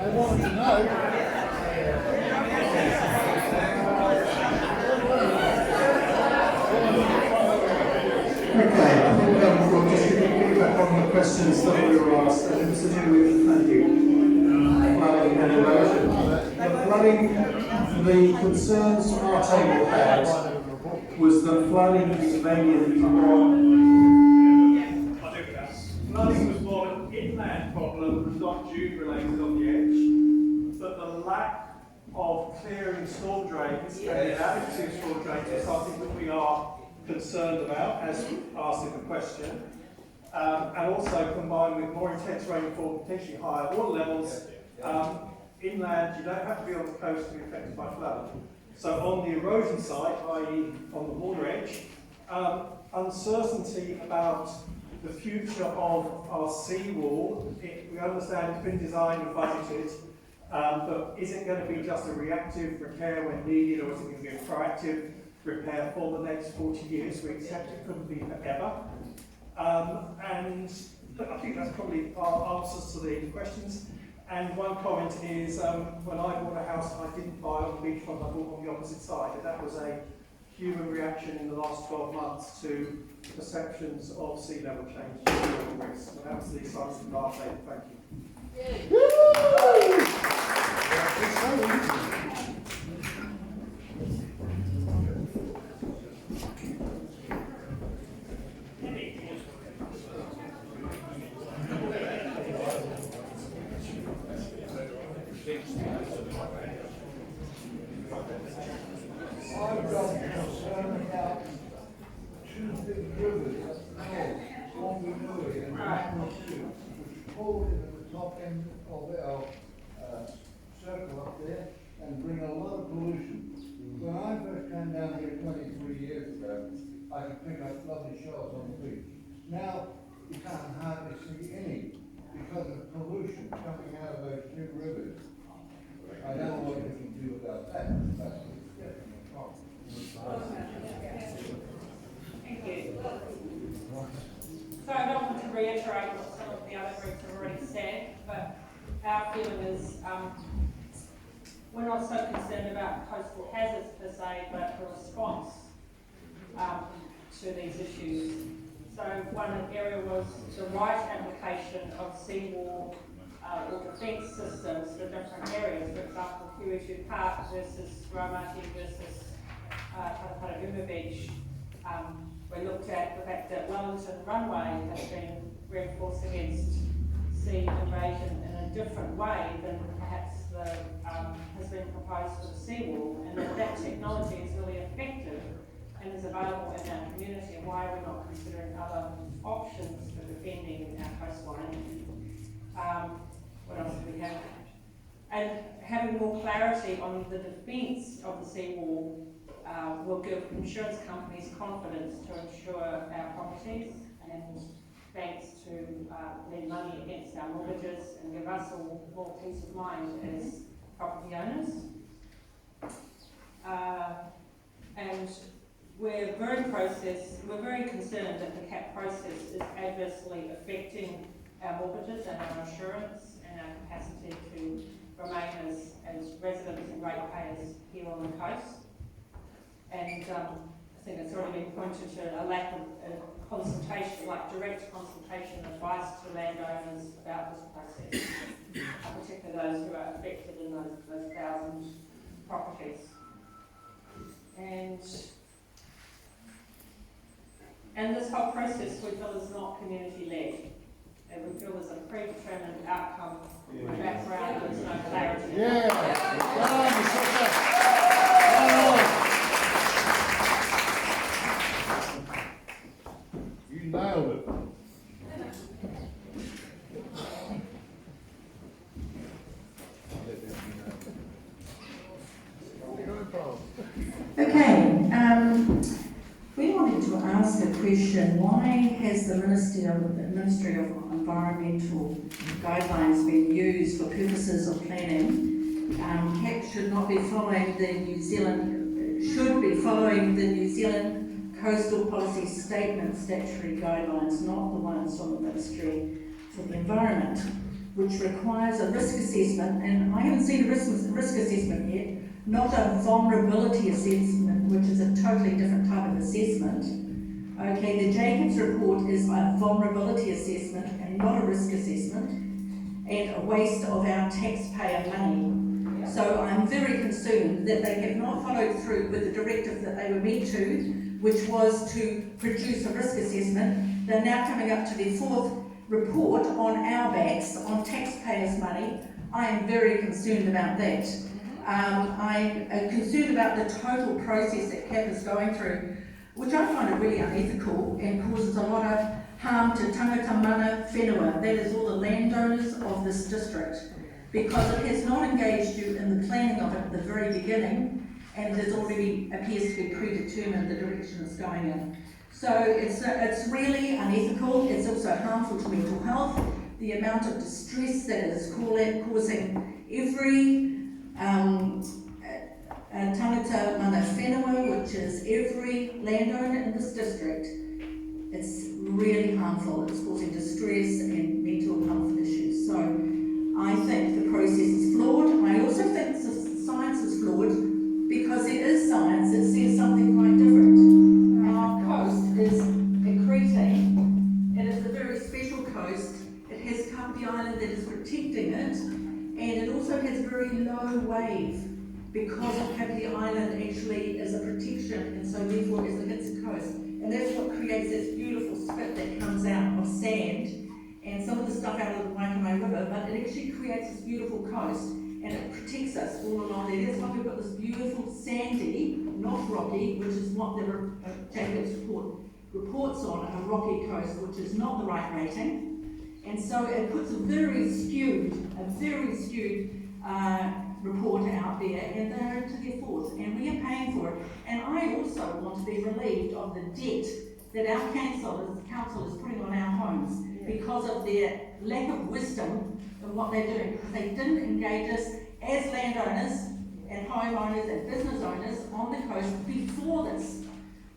I wanted to know. Okay, I think we'll just get back on the questions that we were asked, and it was to do with flooding and erosion. The flooding, the concerns our table had was that flooding is mainly Flooding was more an inland problem, not dune related on the edge, but the lack of clearing storm drains and the inadequacy of storm drains is something that we are concerned about, as asked in the question, and also combined with more intense rainfall, potentially higher water levels. Inland, you don't have to be on the coast to be affected by flooding. So on the erosion side, i.e. on the water edge, uncertainty about the future of our seawall, we understand it's been designed and budgeted, but is it going to be just a reactive repair when needed, or is it going to be a proactive repair for the next 40 years? We accept it couldn't be forever. And I think that's probably our answers to the questions. And one comment is, when I bought a house, I didn't buy on the beachfront, I bought on the opposite side. And that was a human reaction in the last 12 months to perceptions of sea level change and sea level risk. And that was the science of our table. Thank you. I've got a concern about two big rivers, one we know it, and one which fall into the top end of our circle up there and bring a lot of pollution. When I first came down here 23 years ago, I could pick up lovely shots on the beach. Now you can't hardly see any because of pollution coming out of those two rivers. I don't know what you can do about that, but it's definitely a problem. Thank you. So I don't want to reiterate what some of the other groups have already said, but our feeling is we're not so concerned about coastal hazards per se, but the response to these issues. So one area was the right application of seawall or defence systems for different areas. For example, Kapiti CAP versus Raumati versus Kapiti Beach. We looked at the fact that Wellington Runway has been reinforced against sea invasion in a different way than perhaps has been proposed for the seawall, and that technology is really effective and is available in our community, and why are we not considering other options for defending our coastline? What else do we have? And having more clarity on the defence of the seawall will give insurance companies confidence to insure our properties and banks to lend money against our mortgages and give us all more peace of mind as property owners. And we're very concerned that the CAP process is adversely affecting our mortgages and our insurance and our capacity to remain as residents and ratepayers here on the coast. And I think it's already been pointed to a lack of consultation, like direct consultation advice to landowners about this process, particularly those who are affected in those 1,000 properties. And this whole process we feel is not community-led. And we feel there's a predetermined outcome background, there's no clarity. You nailed it. Okay, we wanted to ask a question. Why has the Ministry of Environmental Guidelines been used for purposes of planning? CAP should be following the New Zealand Coastal Policy Statement statutory guidelines, not the ones from the Ministry for the Environment, which requires a risk assessment, and I haven't seen a risk assessment yet, not a vulnerability assessment, which is a totally different type of assessment. Okay, the Jacobs report is a vulnerability assessment and not a risk assessment, and a waste of our taxpayer money. So I'm very concerned that they have not followed through with the directive that they were meant to, which was to produce a risk assessment. They're now coming up to their fourth report on our backs, on taxpayers' money. I am very concerned about that. I'm concerned about the total process that CAP is going through, which I find really unethical and causes a lot of harm to tangata mana whenua, that is all the landowners of this district, because it has not engaged you in the planning of it at the very beginning, and it has already appears to be predetermined the direction it's going in. So it's really unethical. It's also harmful to mental health. The amount of distress that it is causing every tangata mana whenua, which is every landowner in this district, it's really harmful. It's causing distress and mental health issues. So I think the process is flawed. I also think the science is flawed, because it is science. It says something quite different. Our coast is accreting. It is a very special coast. It has Kapiti Island that is protecting it, and it also has very low wave, because of Kapiti Island actually is a protection, and so therefore as it hits the coast. And that's what creates this beautiful spit that comes out of sand, and some of the stuff out of the Waikanae River, but it actually creates this beautiful coast, and it protects us all along there. That's why we've got this beautiful sandy, not rocky, which is what the Jacobs report reports on, a rocky coast, which is not the right rating. And so it puts a very skewed report out there, and they're to their fourth, and we are paying for it. And I also want to be relieved of the debt that our council is putting on our homes because of their lack of wisdom in what they're doing, because they didn't engage us as landowners and homeowners and business owners on the coast before this.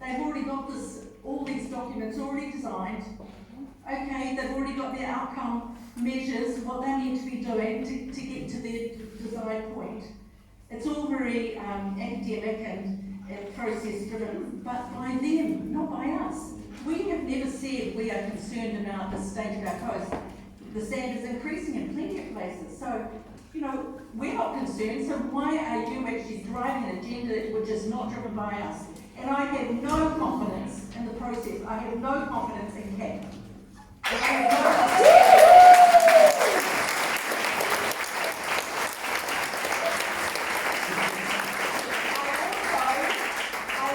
They've already got all these documents already designed. Okay, they've already got their outcome measures, what they need to be doing to get to their desired point. It's all very academic and process driven, but by them, not by us. just said we are concerned about the state of our coast. The sand is increasing in plenty of places. So, you know, we're not concerned, so why are you actually driving an agenda which is not driven by us? And I have no confidence in the process. I have no confidence in CAP. I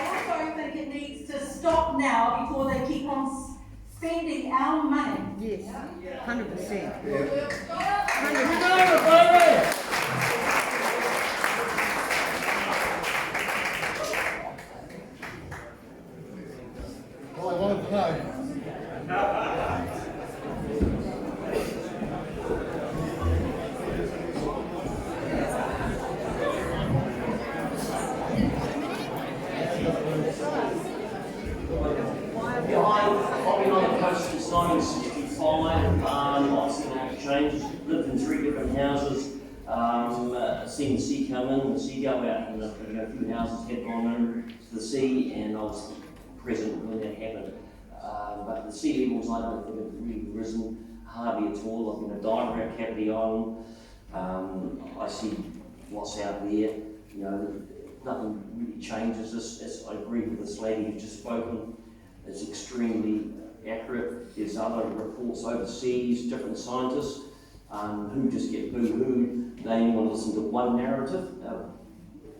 also think it needs to stop now before they keep on spending our money. Yes, 100%. I won't know. I've been on the coast since 1965. I've seen a lot of changes. Lived in 3 different houses. Seen the sea come in, the sea go out, and a few houses had gone into the sea, and I was present when that happened. But the sea levels, I don't think have really risen hardly at all. I've been a diver at Kapiti Island. I see what's out there. You know, nothing really changes. As I agree with this lady who's just spoken. It's extremely accurate. There's other reports overseas, different scientists who just get boo-hooed. They only want to listen to one narrative,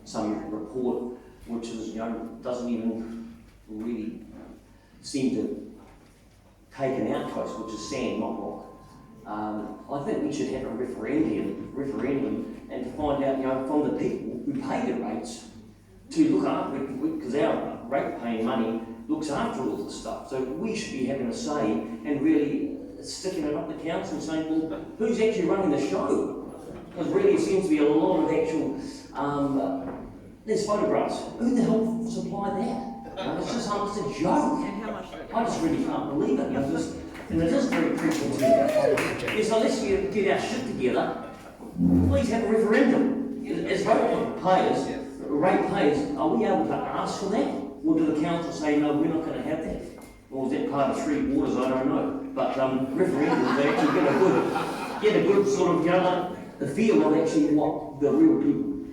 some report which is, you know, doesn't even really seem to take an outpost, which is sand, not rock. I think we should have a referendum and find out, you know, from the people who pay the rates to look after, because our rate paying money looks after all this stuff. So we should be having a say and really sticking it up the council and saying, well, who's actually running the show? Because really it seems to be a lot of actual, there's photographs. Who the hell supplied that? You know, it's just almost a joke. And how much? I just really can't believe it. You know, just, and it is very crucial to yes, unless you get our shit together, please have a referendum. As rate payers, are we able to ask for that? Or do the council say, no, we're not going to have that? Or is that part of Three Waters? I don't know. But referendums, they actually get a good sort of, you know, like the feel of actually what the real people,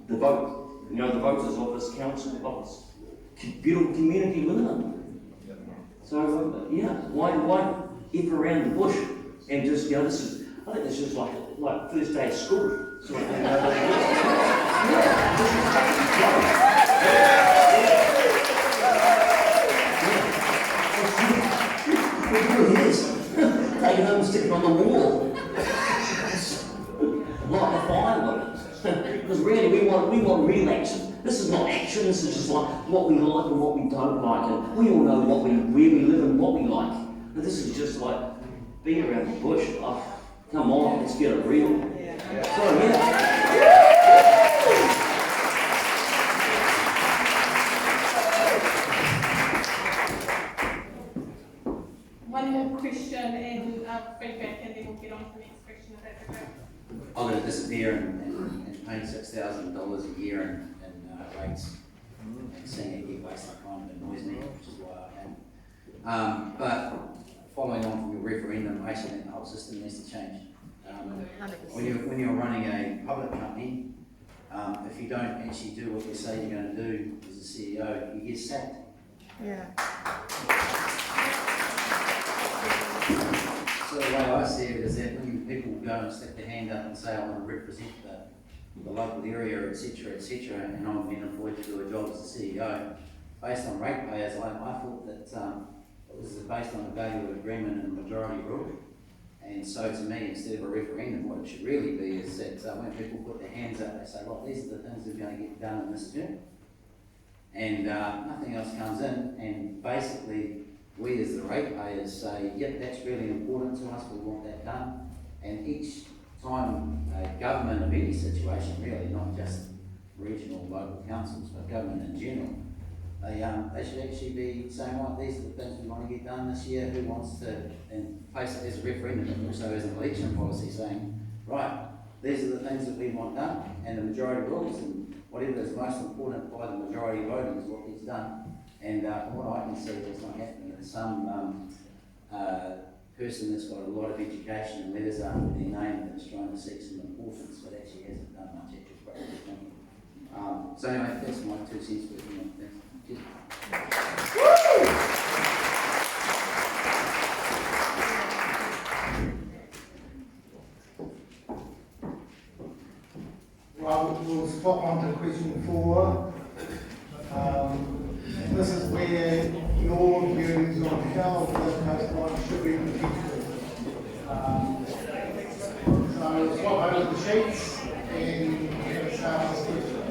the vote, you know, the voters of this council, of this beautiful community live in. So, yeah, why if around the bush and just, you know, this is, I think this is like first day of school. Sort of thing. It really is. Take it home and stick it on the wall. Light a fire with it. Because really we want real action. This is not action, this is just like what we like and what we don't like. And we all know where we live and what we like. But this is just like being around the bush. Oh, come on, let's get it real. So yeah. One more question and feedback, and then we'll get on to the next question if that's okay. I'm going to disappear and pay $6,000 a year in rates and seeing it get waste, I kind of annoys me, which is why I am. But following on from your referendum, I actually think the whole system needs to change. When you're running a public company, if you don't actually do what you say you're going to do as a CEO, you get sacked. Yeah. So the way I see it is that when people go and stick their hand up and say, I want to represent the local area, etc., and I'm being employed to do a job as a CEO, based on ratepayers, I thought that it was based on the value of agreement and majority rule. And so to me, instead of a referendum, what it should really be is that when people put their hands up, they say, well, these are the things that are going to get done in this term. And nothing else comes in, and basically we as the ratepayers say, yep, that's really important to us, we want that done. And each time a government of any situation, really, not just regional, local councils, but government in general, they should actually be saying, right, these are the things we want to get done this year, who wants to, and place it as a referendum, and also as an election policy saying, right, these are the things that we want done, and the majority rules, and whatever is most important by the majority voting is what gets done. And from what I can see, that's not happening. There's some person that's got a lot of education and letters after their name that's trying to seek some importance, but actually hasn't done much actual practice. So anyway, that's my 2 cents worth. Cheers. Well, we'll swap on to question 4. This is where your views on how the coastline should be in the future. So swap over the sheets and let's start this question.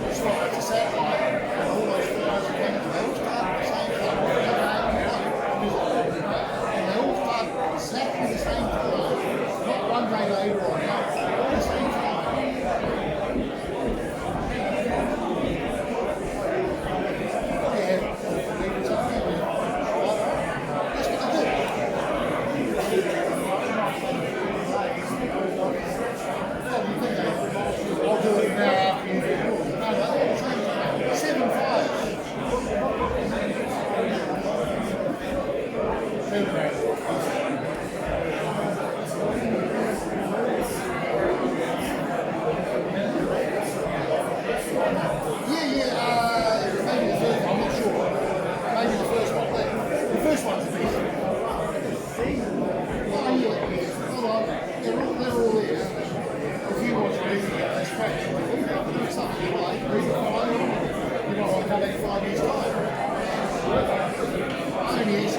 It's like a satellite, and all those fires are coming to those type of the same type of Maybe the third one, I'm not sure. Maybe the first one. The first one's the best. Oh yeah, hold on. They're all there. If you want to read it, that's great. Something you like, read it for later on. You might want to come back 5 years' time. Only it's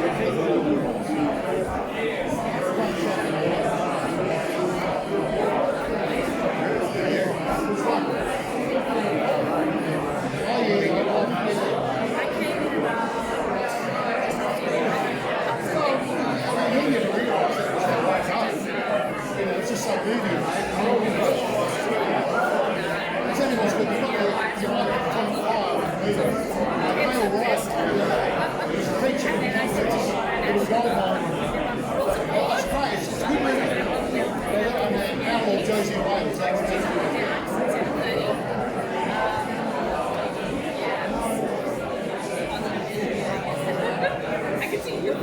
just so moving, mate. It's only what's good. You've got the top fire moving. They all right. There's a preacher with a gold mine. Oh, it's great. It's good moving. And outlaw Josie Wales. I can see you.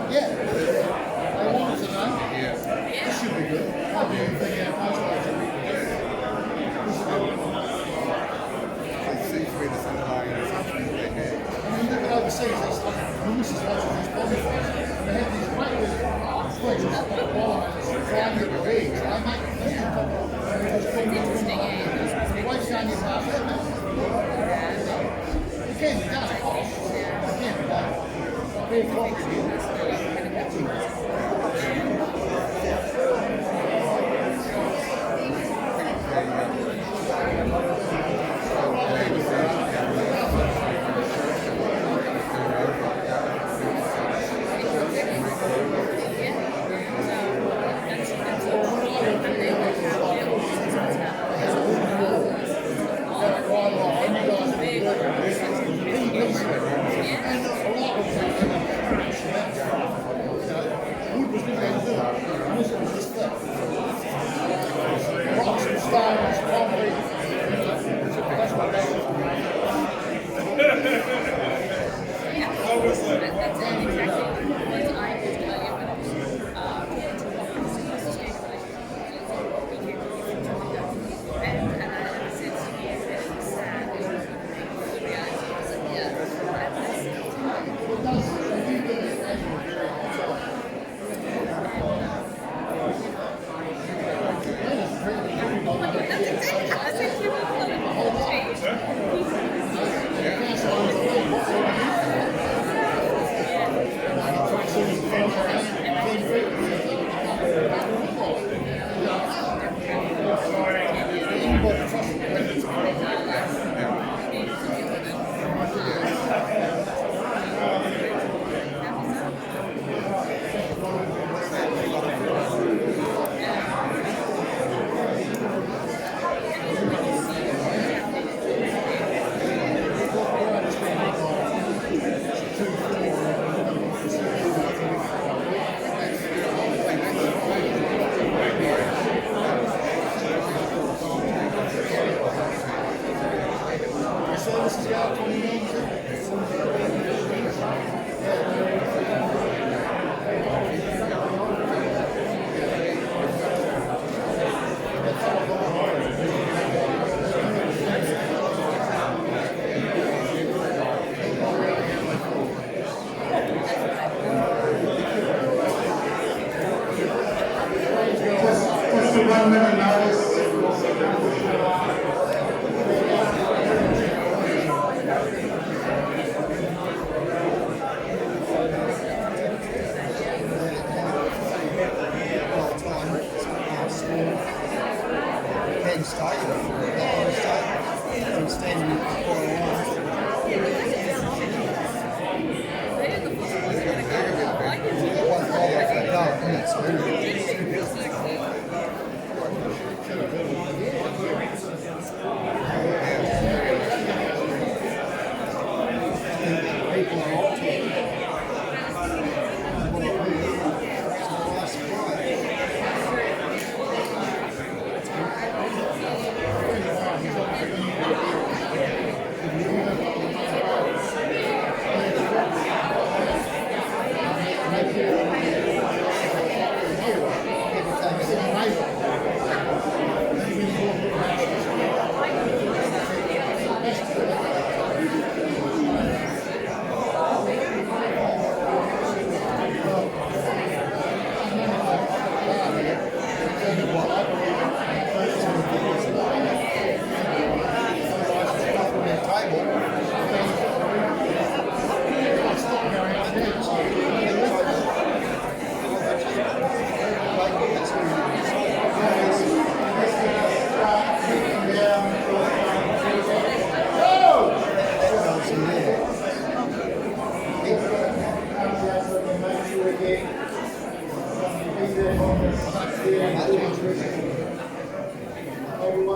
Yeah, I wanted to know. This should be good. I'll be thinking out post. It seems to be the same line as something like that. I mean, look at overseas, there's like Lewis's watching these body films, and they have these great little fleas at the bottom, and it's flying at your eggs, and they make a million of them. And they just put them in the waste down your path, isn't it? Again, it does cost. Again, but very cooperative.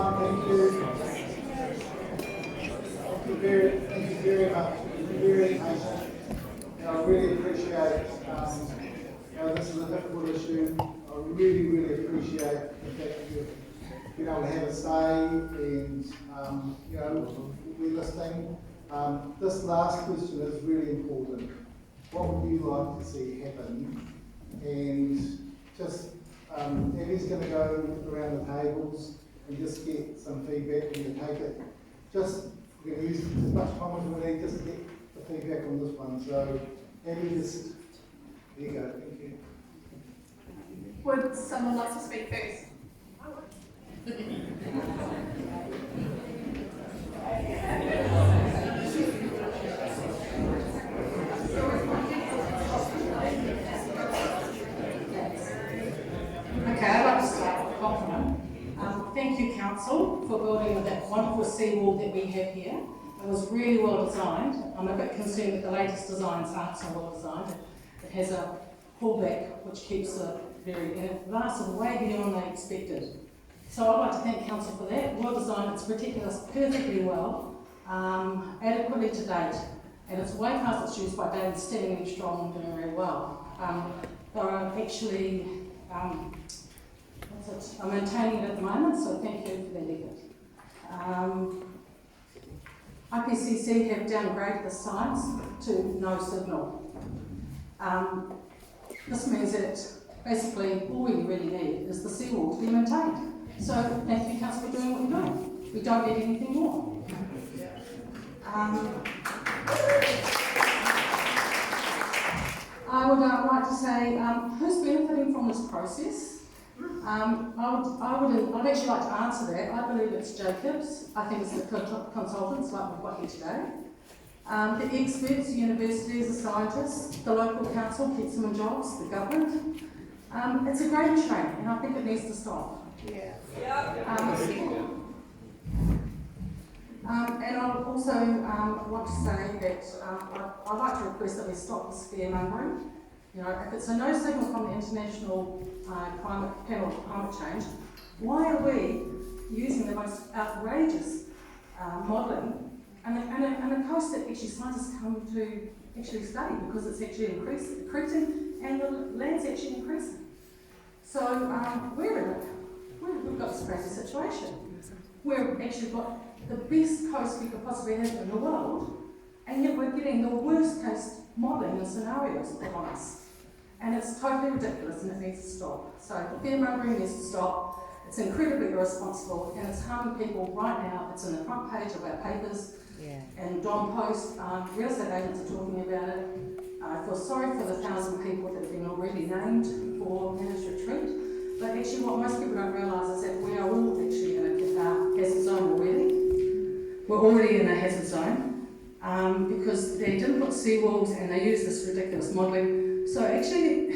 everyone, thank you. Thank you very much. Very patient. I really appreciate, this is a difficult issue. I really appreciate the fact that you've been able to have a say and, we're listening. This last question is really important. What would you like to see happen? And just, Abby's going to go around the tables and just get some feedback when you take it. Just, we're going to use as much time as we need just to get the feedback on this one. So, Abby, just, there you go, thank you. Would someone like to speak first? Okay, I'd like to start with a compliment. Thank you, Council, for building that wonderful seawall that we have here. It was really well designed. I'm a bit concerned that the latest designs aren't so well designed. It has a pullback which keeps it very, and it lasted way beyond they expected. So I'd like to thank Council for that. Well designed, it's protected us perfectly well, adequately to date, and it's way past its use by date, standing really strong and doing very well. They're actually I'm maintaining it at the moment, so thank you for that effort. IPCC have downgraded the signs to no signal. This means that basically all we really need is the seawall to be maintained. So thank you, Council, for doing what you're doing. We don't need anything more. I would like to say, who's benefiting from this process? I'd actually like to answer that. I believe it's Jacobs. I think it's the consultants like we've got here today. The experts, the universities, the scientists, the local council keeps them in jobs, the government. It's a great train and I think it needs to stop. Yeah. And I also want to say that I'd like to request that we stop this scaremongering. You know, if it's a no signal from the International Panel on Climate Change, why are we using the most outrageous modelling and a coast that actually scientists come to actually study because it's actually increasing and the land's actually increasing. So we've got this crazy situation. We've actually got the best coast we could possibly have in the world, and yet we're getting the worst case modelling and scenarios put on us. And it's totally ridiculous and it needs to stop. So the fear-mongering needs to stop. It's incredibly irresponsible and it's harming people right now. It's in the front page of our papers and Don Post. Real estate agents are talking about it. I feel sorry for the 1,000 people that have been already named for managed retreat. But actually what most people don't realise is that we are all actually in a hazard zone already. We're already in a hazard zone because they didn't put seawalls and they used this ridiculous modelling. So actually,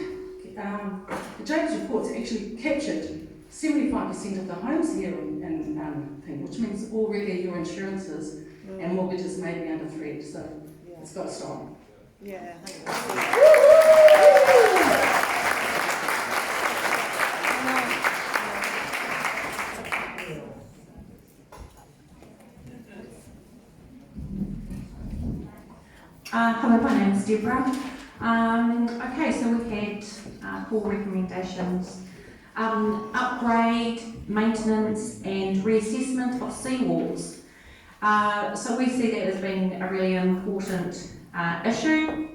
the James reports actually captured 75% of the homes here in thing, which means already your insurances and mortgages may be under threat. So it's got to stop. Yeah. Hello, my name is Deborah. Okay, so we've had 4 recommendations. Upgrade, maintenance and reassessment of seawalls. So we see that as being a really important issue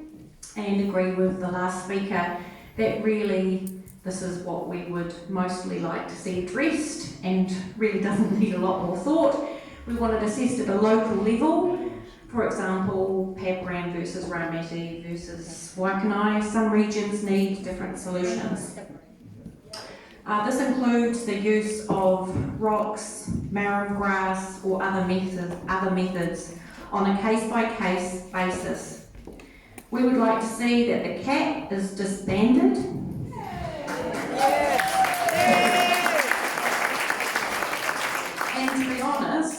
and agree with the last speaker that really this is what we would mostly like to see addressed and really doesn't need a lot more thought. We want it assessed at a local level. For example, Paparan versus Raumati versus Waikanae. Some regions need different solutions. This includes the use of rocks, marrow grass or other methods on a case-by-case basis. We would like to see that the CAP is disbanded. And to be honest,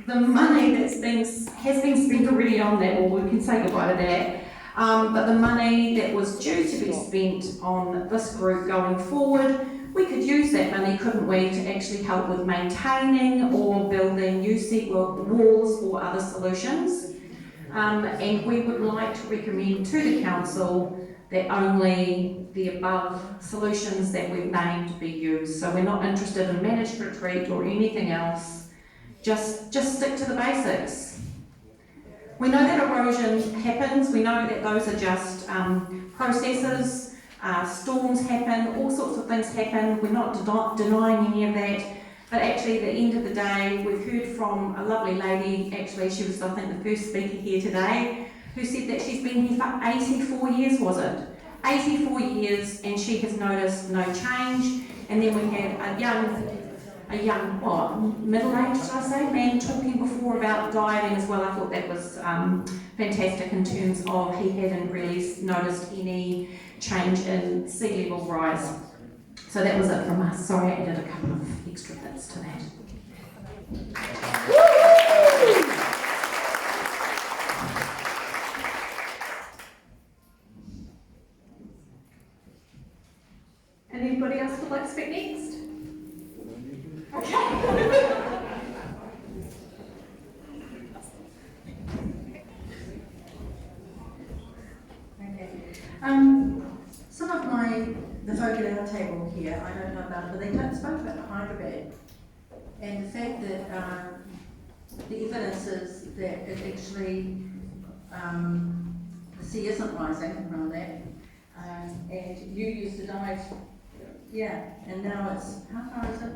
the money has been spent already on that, or we can say goodbye to that, but the money that was due to be spent on this group going forward we could use that money, couldn't we, to actually help with maintaining or building new seawall walls or other solutions. And we would like to recommend to the council that only the above solutions that we've named be used. So we're not interested in managed retreat or anything else. Just stick to the basics. We know that erosion happens. We know that those are just processes. Storms happen. All sorts of things happen. We're not denying any of that. But actually, at the end of the day, we've heard from a lovely lady, actually, she was, I think, the first speaker here today, who said that she's been here for 84 years, was it? 84 years, and she has noticed no change. And then we had a young, middle-aged, should I say, man talking before about diving as well. I thought that was fantastic in terms of he hadn't really noticed any change in sea level rise. So that was it from us. Sorry, I added a couple of extra bits to that. Anybody else would like to speak next? Okay. Some of the folk at our table here, I don't know about, but they spoke about Hyderabad and the fact that the evidence is that it actually, the sea isn't rising around that, and you used to dive, and now it's, how far is it?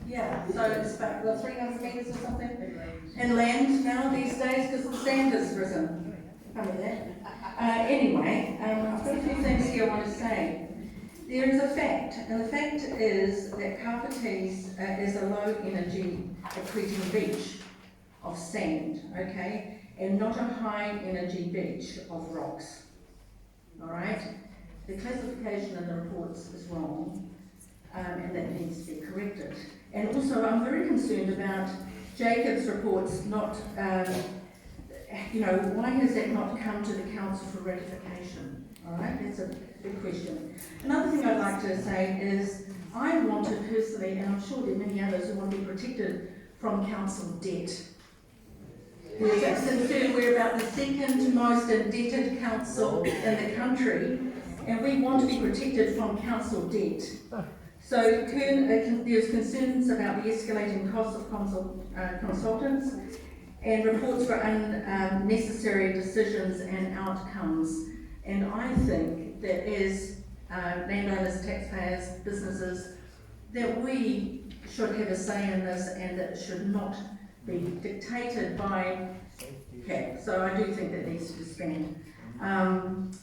Yeah, so it's about 300 metres or something inland now these days because the sand has risen. Funny that. Anyway, I've got a few things here I want to say. There is a fact, and the fact is that Kapiti is a low energy accreting beach of sand, okay, and not a high energy beach of rocks. Alright? The classification in the reports is wrong, and that needs to be corrected. And also, I'm very concerned about Jacob's reports not, why has that not come to the council for ratification? Alright, that's a big question. Another thing I'd like to say is, I wanted personally, and I'm sure there are many others who want to be protected from council debt. There's a concern we're about the second most indebted council in the country, and we want to be protected from council debt. So there's concerns about the escalating costs of consultants and reports for unnecessary decisions and outcomes. And I think that as landowners, taxpayers, businesses, that we should have a say in this and that it should not be dictated by CAP. So I do think that needs to expand.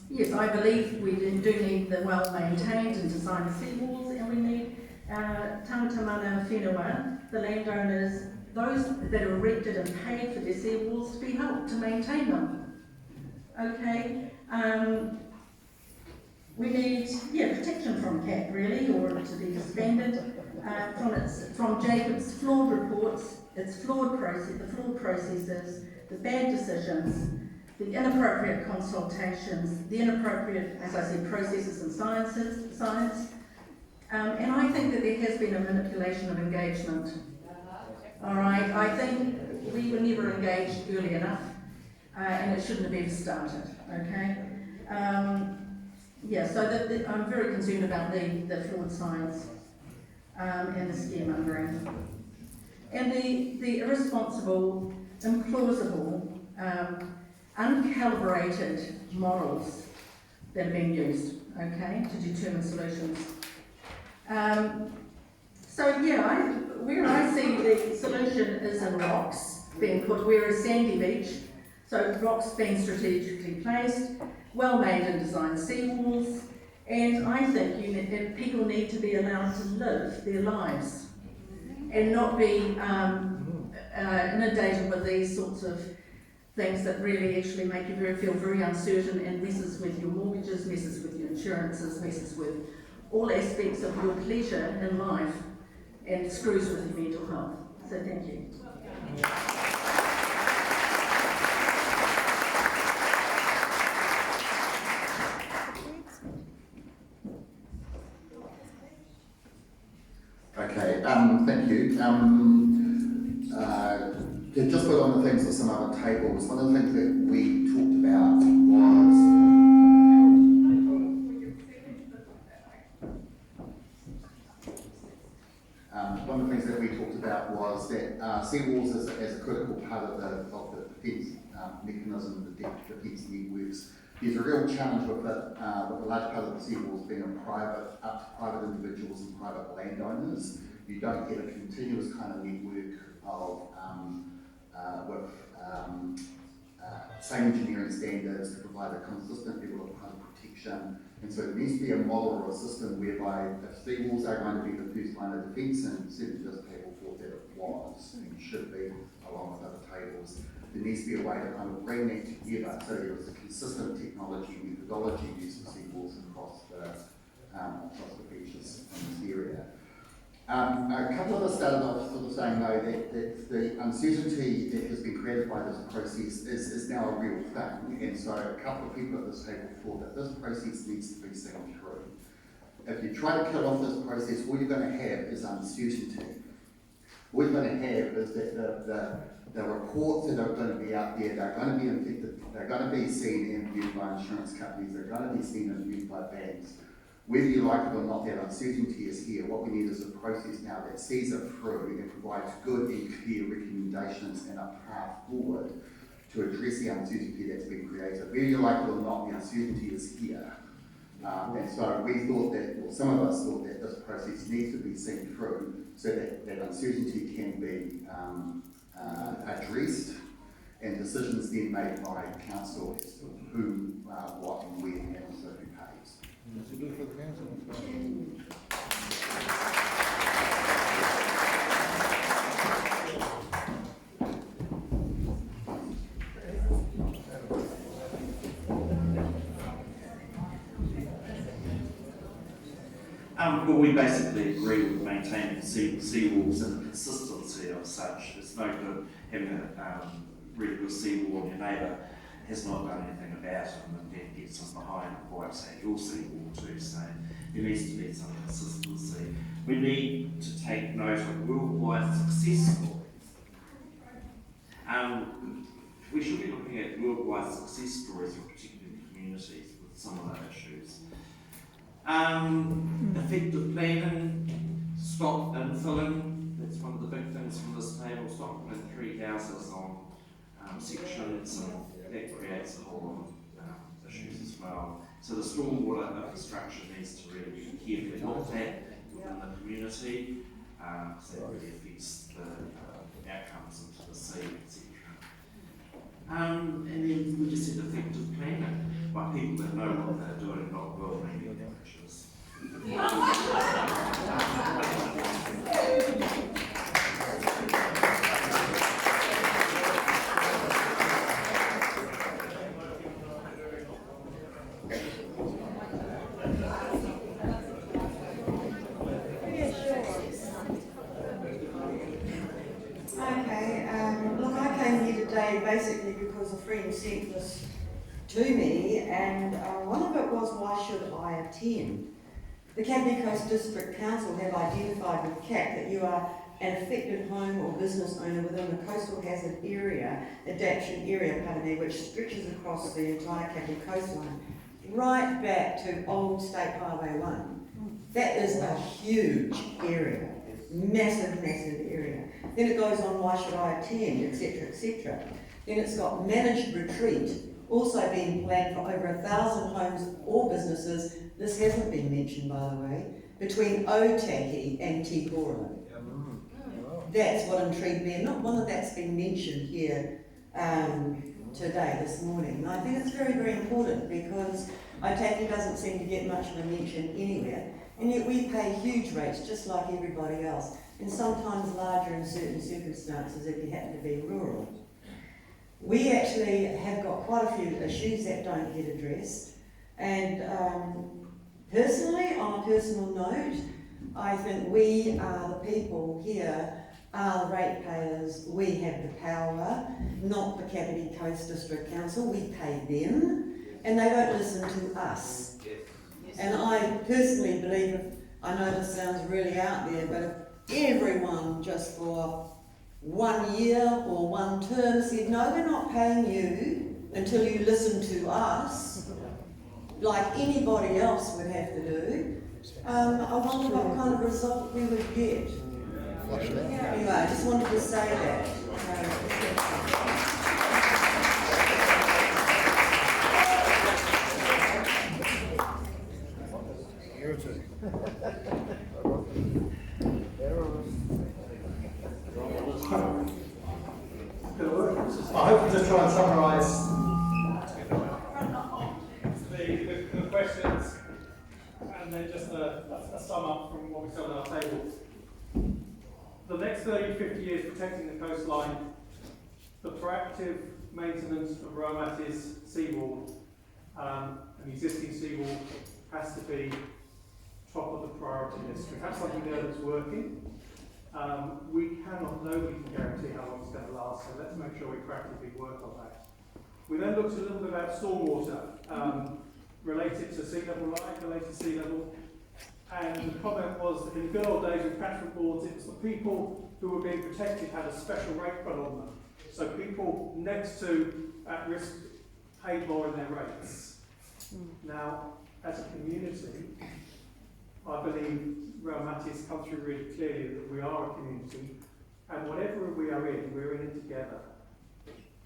Yes, I believe we do need the well-maintained and designed seawalls, and we need tangata mana whenua, the landowners, those that are erected and paid for their seawalls, to be helped to maintain them. Okay, we need protection from CAP really, or to be expanded from Jacob's flawed reports, its flawed process, the flawed processes, the bad decisions, the inappropriate consultations, the inappropriate, as I said, processes and science, and I think that there has been a manipulation of engagement. All right, I think we were never engaged early enough, and it shouldn't have ever started. Okay, so I'm very concerned about the flawed science and the scaremongering, and the irresponsible, implausible, uncalibrated models that are being used, okay, to determine solutions. Where I see the solution is in rocks being put, we're a sandy beach, so rocks being strategically placed, well-made and designed seawalls, and I think people need to be allowed to live their lives and not be inundated with these sorts of things that really actually make you feel very uncertain and messes with your mortgages, messes with your insurances, messes with all aspects of your pleasure in life and screws with your mental health. So thank you. Okay, thank you. To just put on the things of some other tables, one of the things that we talked about was that seawalls as a critical part of the defence mechanism, the defence networks. There's a real challenge with it, with a large part of the seawalls being up to private individuals and private landowners. You don't get a continuous kind of network of with same engineering standards to provide a consistent level of protection. And so there needs to be a model or a system whereby if seawalls are going to be the first line of defence, and certainly this table thought that it was and should be along with other tables, there needs to be a way to kind of bring that together so there is a consistent technology methodology used for seawalls across the beaches in this area. A couple of us started off sort of saying though that the uncertainty that has been created by this process is now a real thing, and so a couple of people at this table thought that this process needs to be seen through. If you try to kill off this process, all you're going to have is uncertainty. All you're going to have is that the reports that are going to be out there, they're going to be infected, they're going to be seen and viewed by insurance companies, they're going to be seen and viewed by banks. Whether you like it or not, that uncertainty is here. What we need is a process now that sees it through and provides good and clear recommendations and a path forward to address the uncertainty that's been created. Whether you like it or not, the uncertainty is here. And so we thought that, or some of us thought that this process needs to be seen through so that that uncertainty can be addressed and decisions then made by council as to who, what and when, and also who pays. Well, we basically agree with maintaining seawalls and the consistency of such. It's no good having a really good seawall and your neighbour has not done anything about it and then gets us behind and wipes out your seawall too. So there needs to be some consistency. We need to take note of worldwide success stories. We should be looking at worldwide success stories for particular communities with similar issues. Effective planning, stock infilling, that's one of the big things from this table. Stock putting 3 houses on sections, and that creates a whole lot of issues as well. So the stormwater infrastructure needs to really be carefully looked at within the community, because that really affects the outcomes into the sea, etc. And then we just said effective planning by people that know what they're doing, not well-meaning amateurs. Look, I came here today basically because a friend sent this to me, and one of it was, why should I attend? The Kapiti Coast District Council have identified with CAP that you are an affected home or business owner within the coastal hazard area, adaptation area, which stretches across the entire Kapiti coastline, right back to old State Highway 1. That is a huge area, massive, massive area. Then it goes on, why should I attend, etc., etc. Then it's got managed retreat, also being planned for over 1,000 homes or businesses. This hasn't been mentioned, by the way, between Otaki and Te Kora. That's what intrigued me, and not one of that's been mentioned here today, this morning. And I think it's very, very important because Otaki doesn't seem to get much of a mention anywhere, and yet we pay huge rates just like everybody else, and sometimes larger in certain circumstances if you happen to be rural. We actually have got quite a few issues that don't get addressed, and personally, on a personal note, I think we are the people here, are the ratepayers. We have the power, not the Kapiti Coast District Council. We pay them, and they don't listen to us. And I personally believe, I know this sounds really out there, but if everyone just for 1 year or one term said, no, we're not paying you until you listen to us, like anybody else would have to do, I wonder what kind of result we would get. Anyway, I just wanted to say that. I hope to just try and summarise the questions and then just a sum up from what we said on our table. The next 30, 50 years protecting the coastline, the proactive maintenance of Raumati's seawall, an existing seawall has to be top of the priority list. We have something there that's working. Nobody can guarantee how long it's going to last, so let's make sure we practically work on that. We then looked a little bit about stormwater, related to sea level rise, related to sea level, and the comment was that in the good old days with catchment boards, it was the people who were being protected had a special rate put on them. So people next to at risk paid more in their rates. Now, as a community, I believe Raumati has come through really clearly that we are a community, and whatever we are in, we're in it together.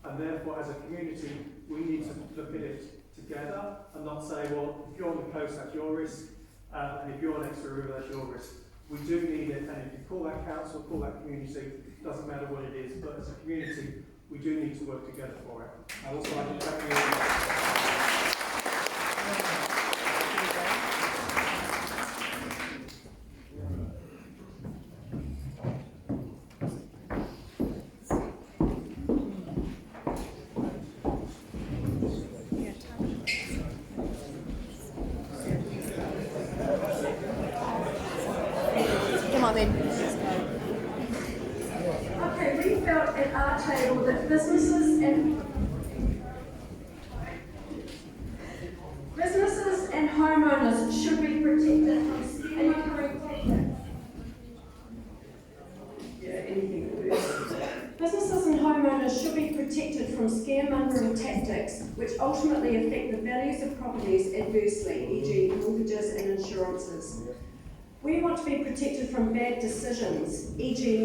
And therefore, as a community, we need to look at it together and not say, well, if you're on the coast, that's your risk, and if you're next to a river, that's your risk. We do need it, and if you call that council, call that community, it doesn't matter what it is, but as a community, we do need to work together for it. I also like to thank you. Okay, we felt at our table that businesses and homeowners should be protected from scamming tactics. Businesses and homeowners should be protected from scaremongering tactics which ultimately affect the values of properties adversely, e.g. mortgages and insurances. We want to be protected from bad decisions, e.g.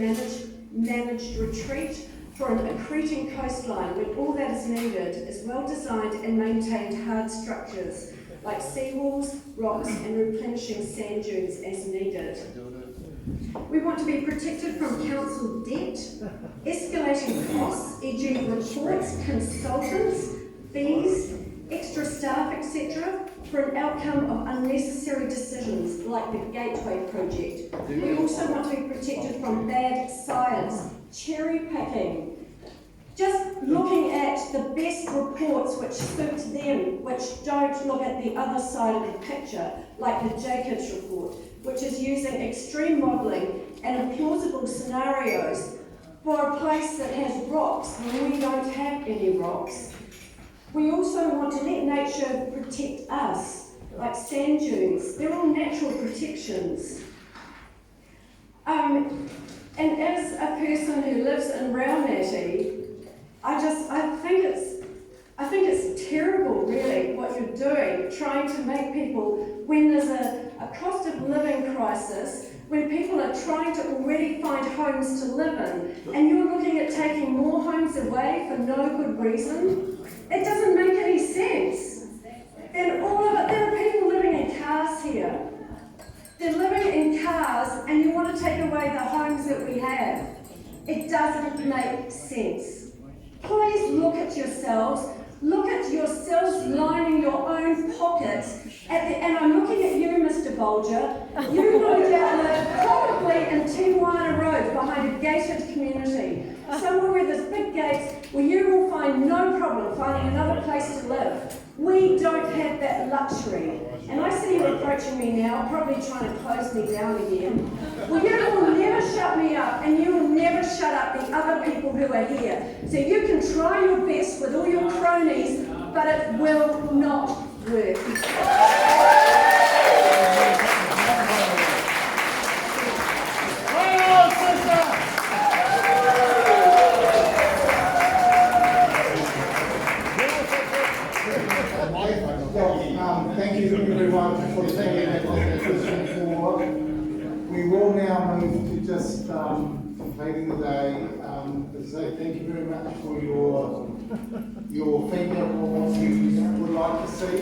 managed retreat for an accreting coastline when all that is needed is well-designed and maintained hard structures like seawalls, rocks and replenishing sand dunes as needed. We want to be protected from council debt, escalating costs, e.g. reports, consultants, fees, extra staff, etc., for an outcome of unnecessary decisions like the Gateway project. We also want to be protected from bad science, cherry picking, just looking at the best reports which suit them, which don't look at the other side of the picture, like the Jacobs report, which is using extreme modelling and implausible scenarios for a place that has rocks when we don't have any rocks. We also want to let nature protect us, like sand dunes. They're all natural protections. And as a person who lives in Raumati, I think it's terrible, really, what you're doing, trying to make people, when there's a cost of living crisis, when people are trying to already find homes to live in, and you're looking at taking more homes away for no good reason. It doesn't make any sense. And all of it, there are people living in cars here. They're living in cars and you want to take away the homes that we have. It doesn't make sense. Please look at yourselves. Look at yourselves lining your own pockets. And I'm looking at you, Mr. Bolger. You no doubt live probably in Tijuana Road behind a gated community. Somewhere where there's big gates where you will find no problem finding another place to live. We don't have that luxury. And I see you approaching me now, probably trying to close me down again. Well, you will never shut me up, and you will never shut up the other people who are here. So you can try your best with all your cronies, but it will not work. just completing the day. As I say, thank you very much for your feedback on what you would like to see.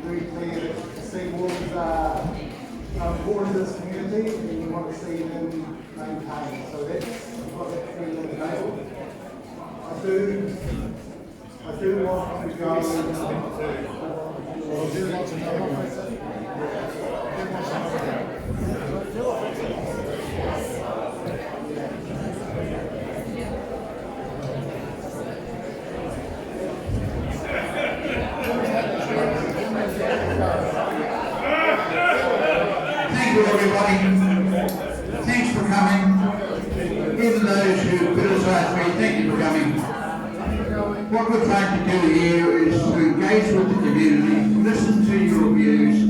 Very clear that the seawalls are important to this community and we want to see them maintained. So that's what that feeling on the table. I do want to go. Thank you, everybody. Thanks for coming. Even those who criticise me, thank you for coming. What we're trying to do here is to engage with the community, listen to your views,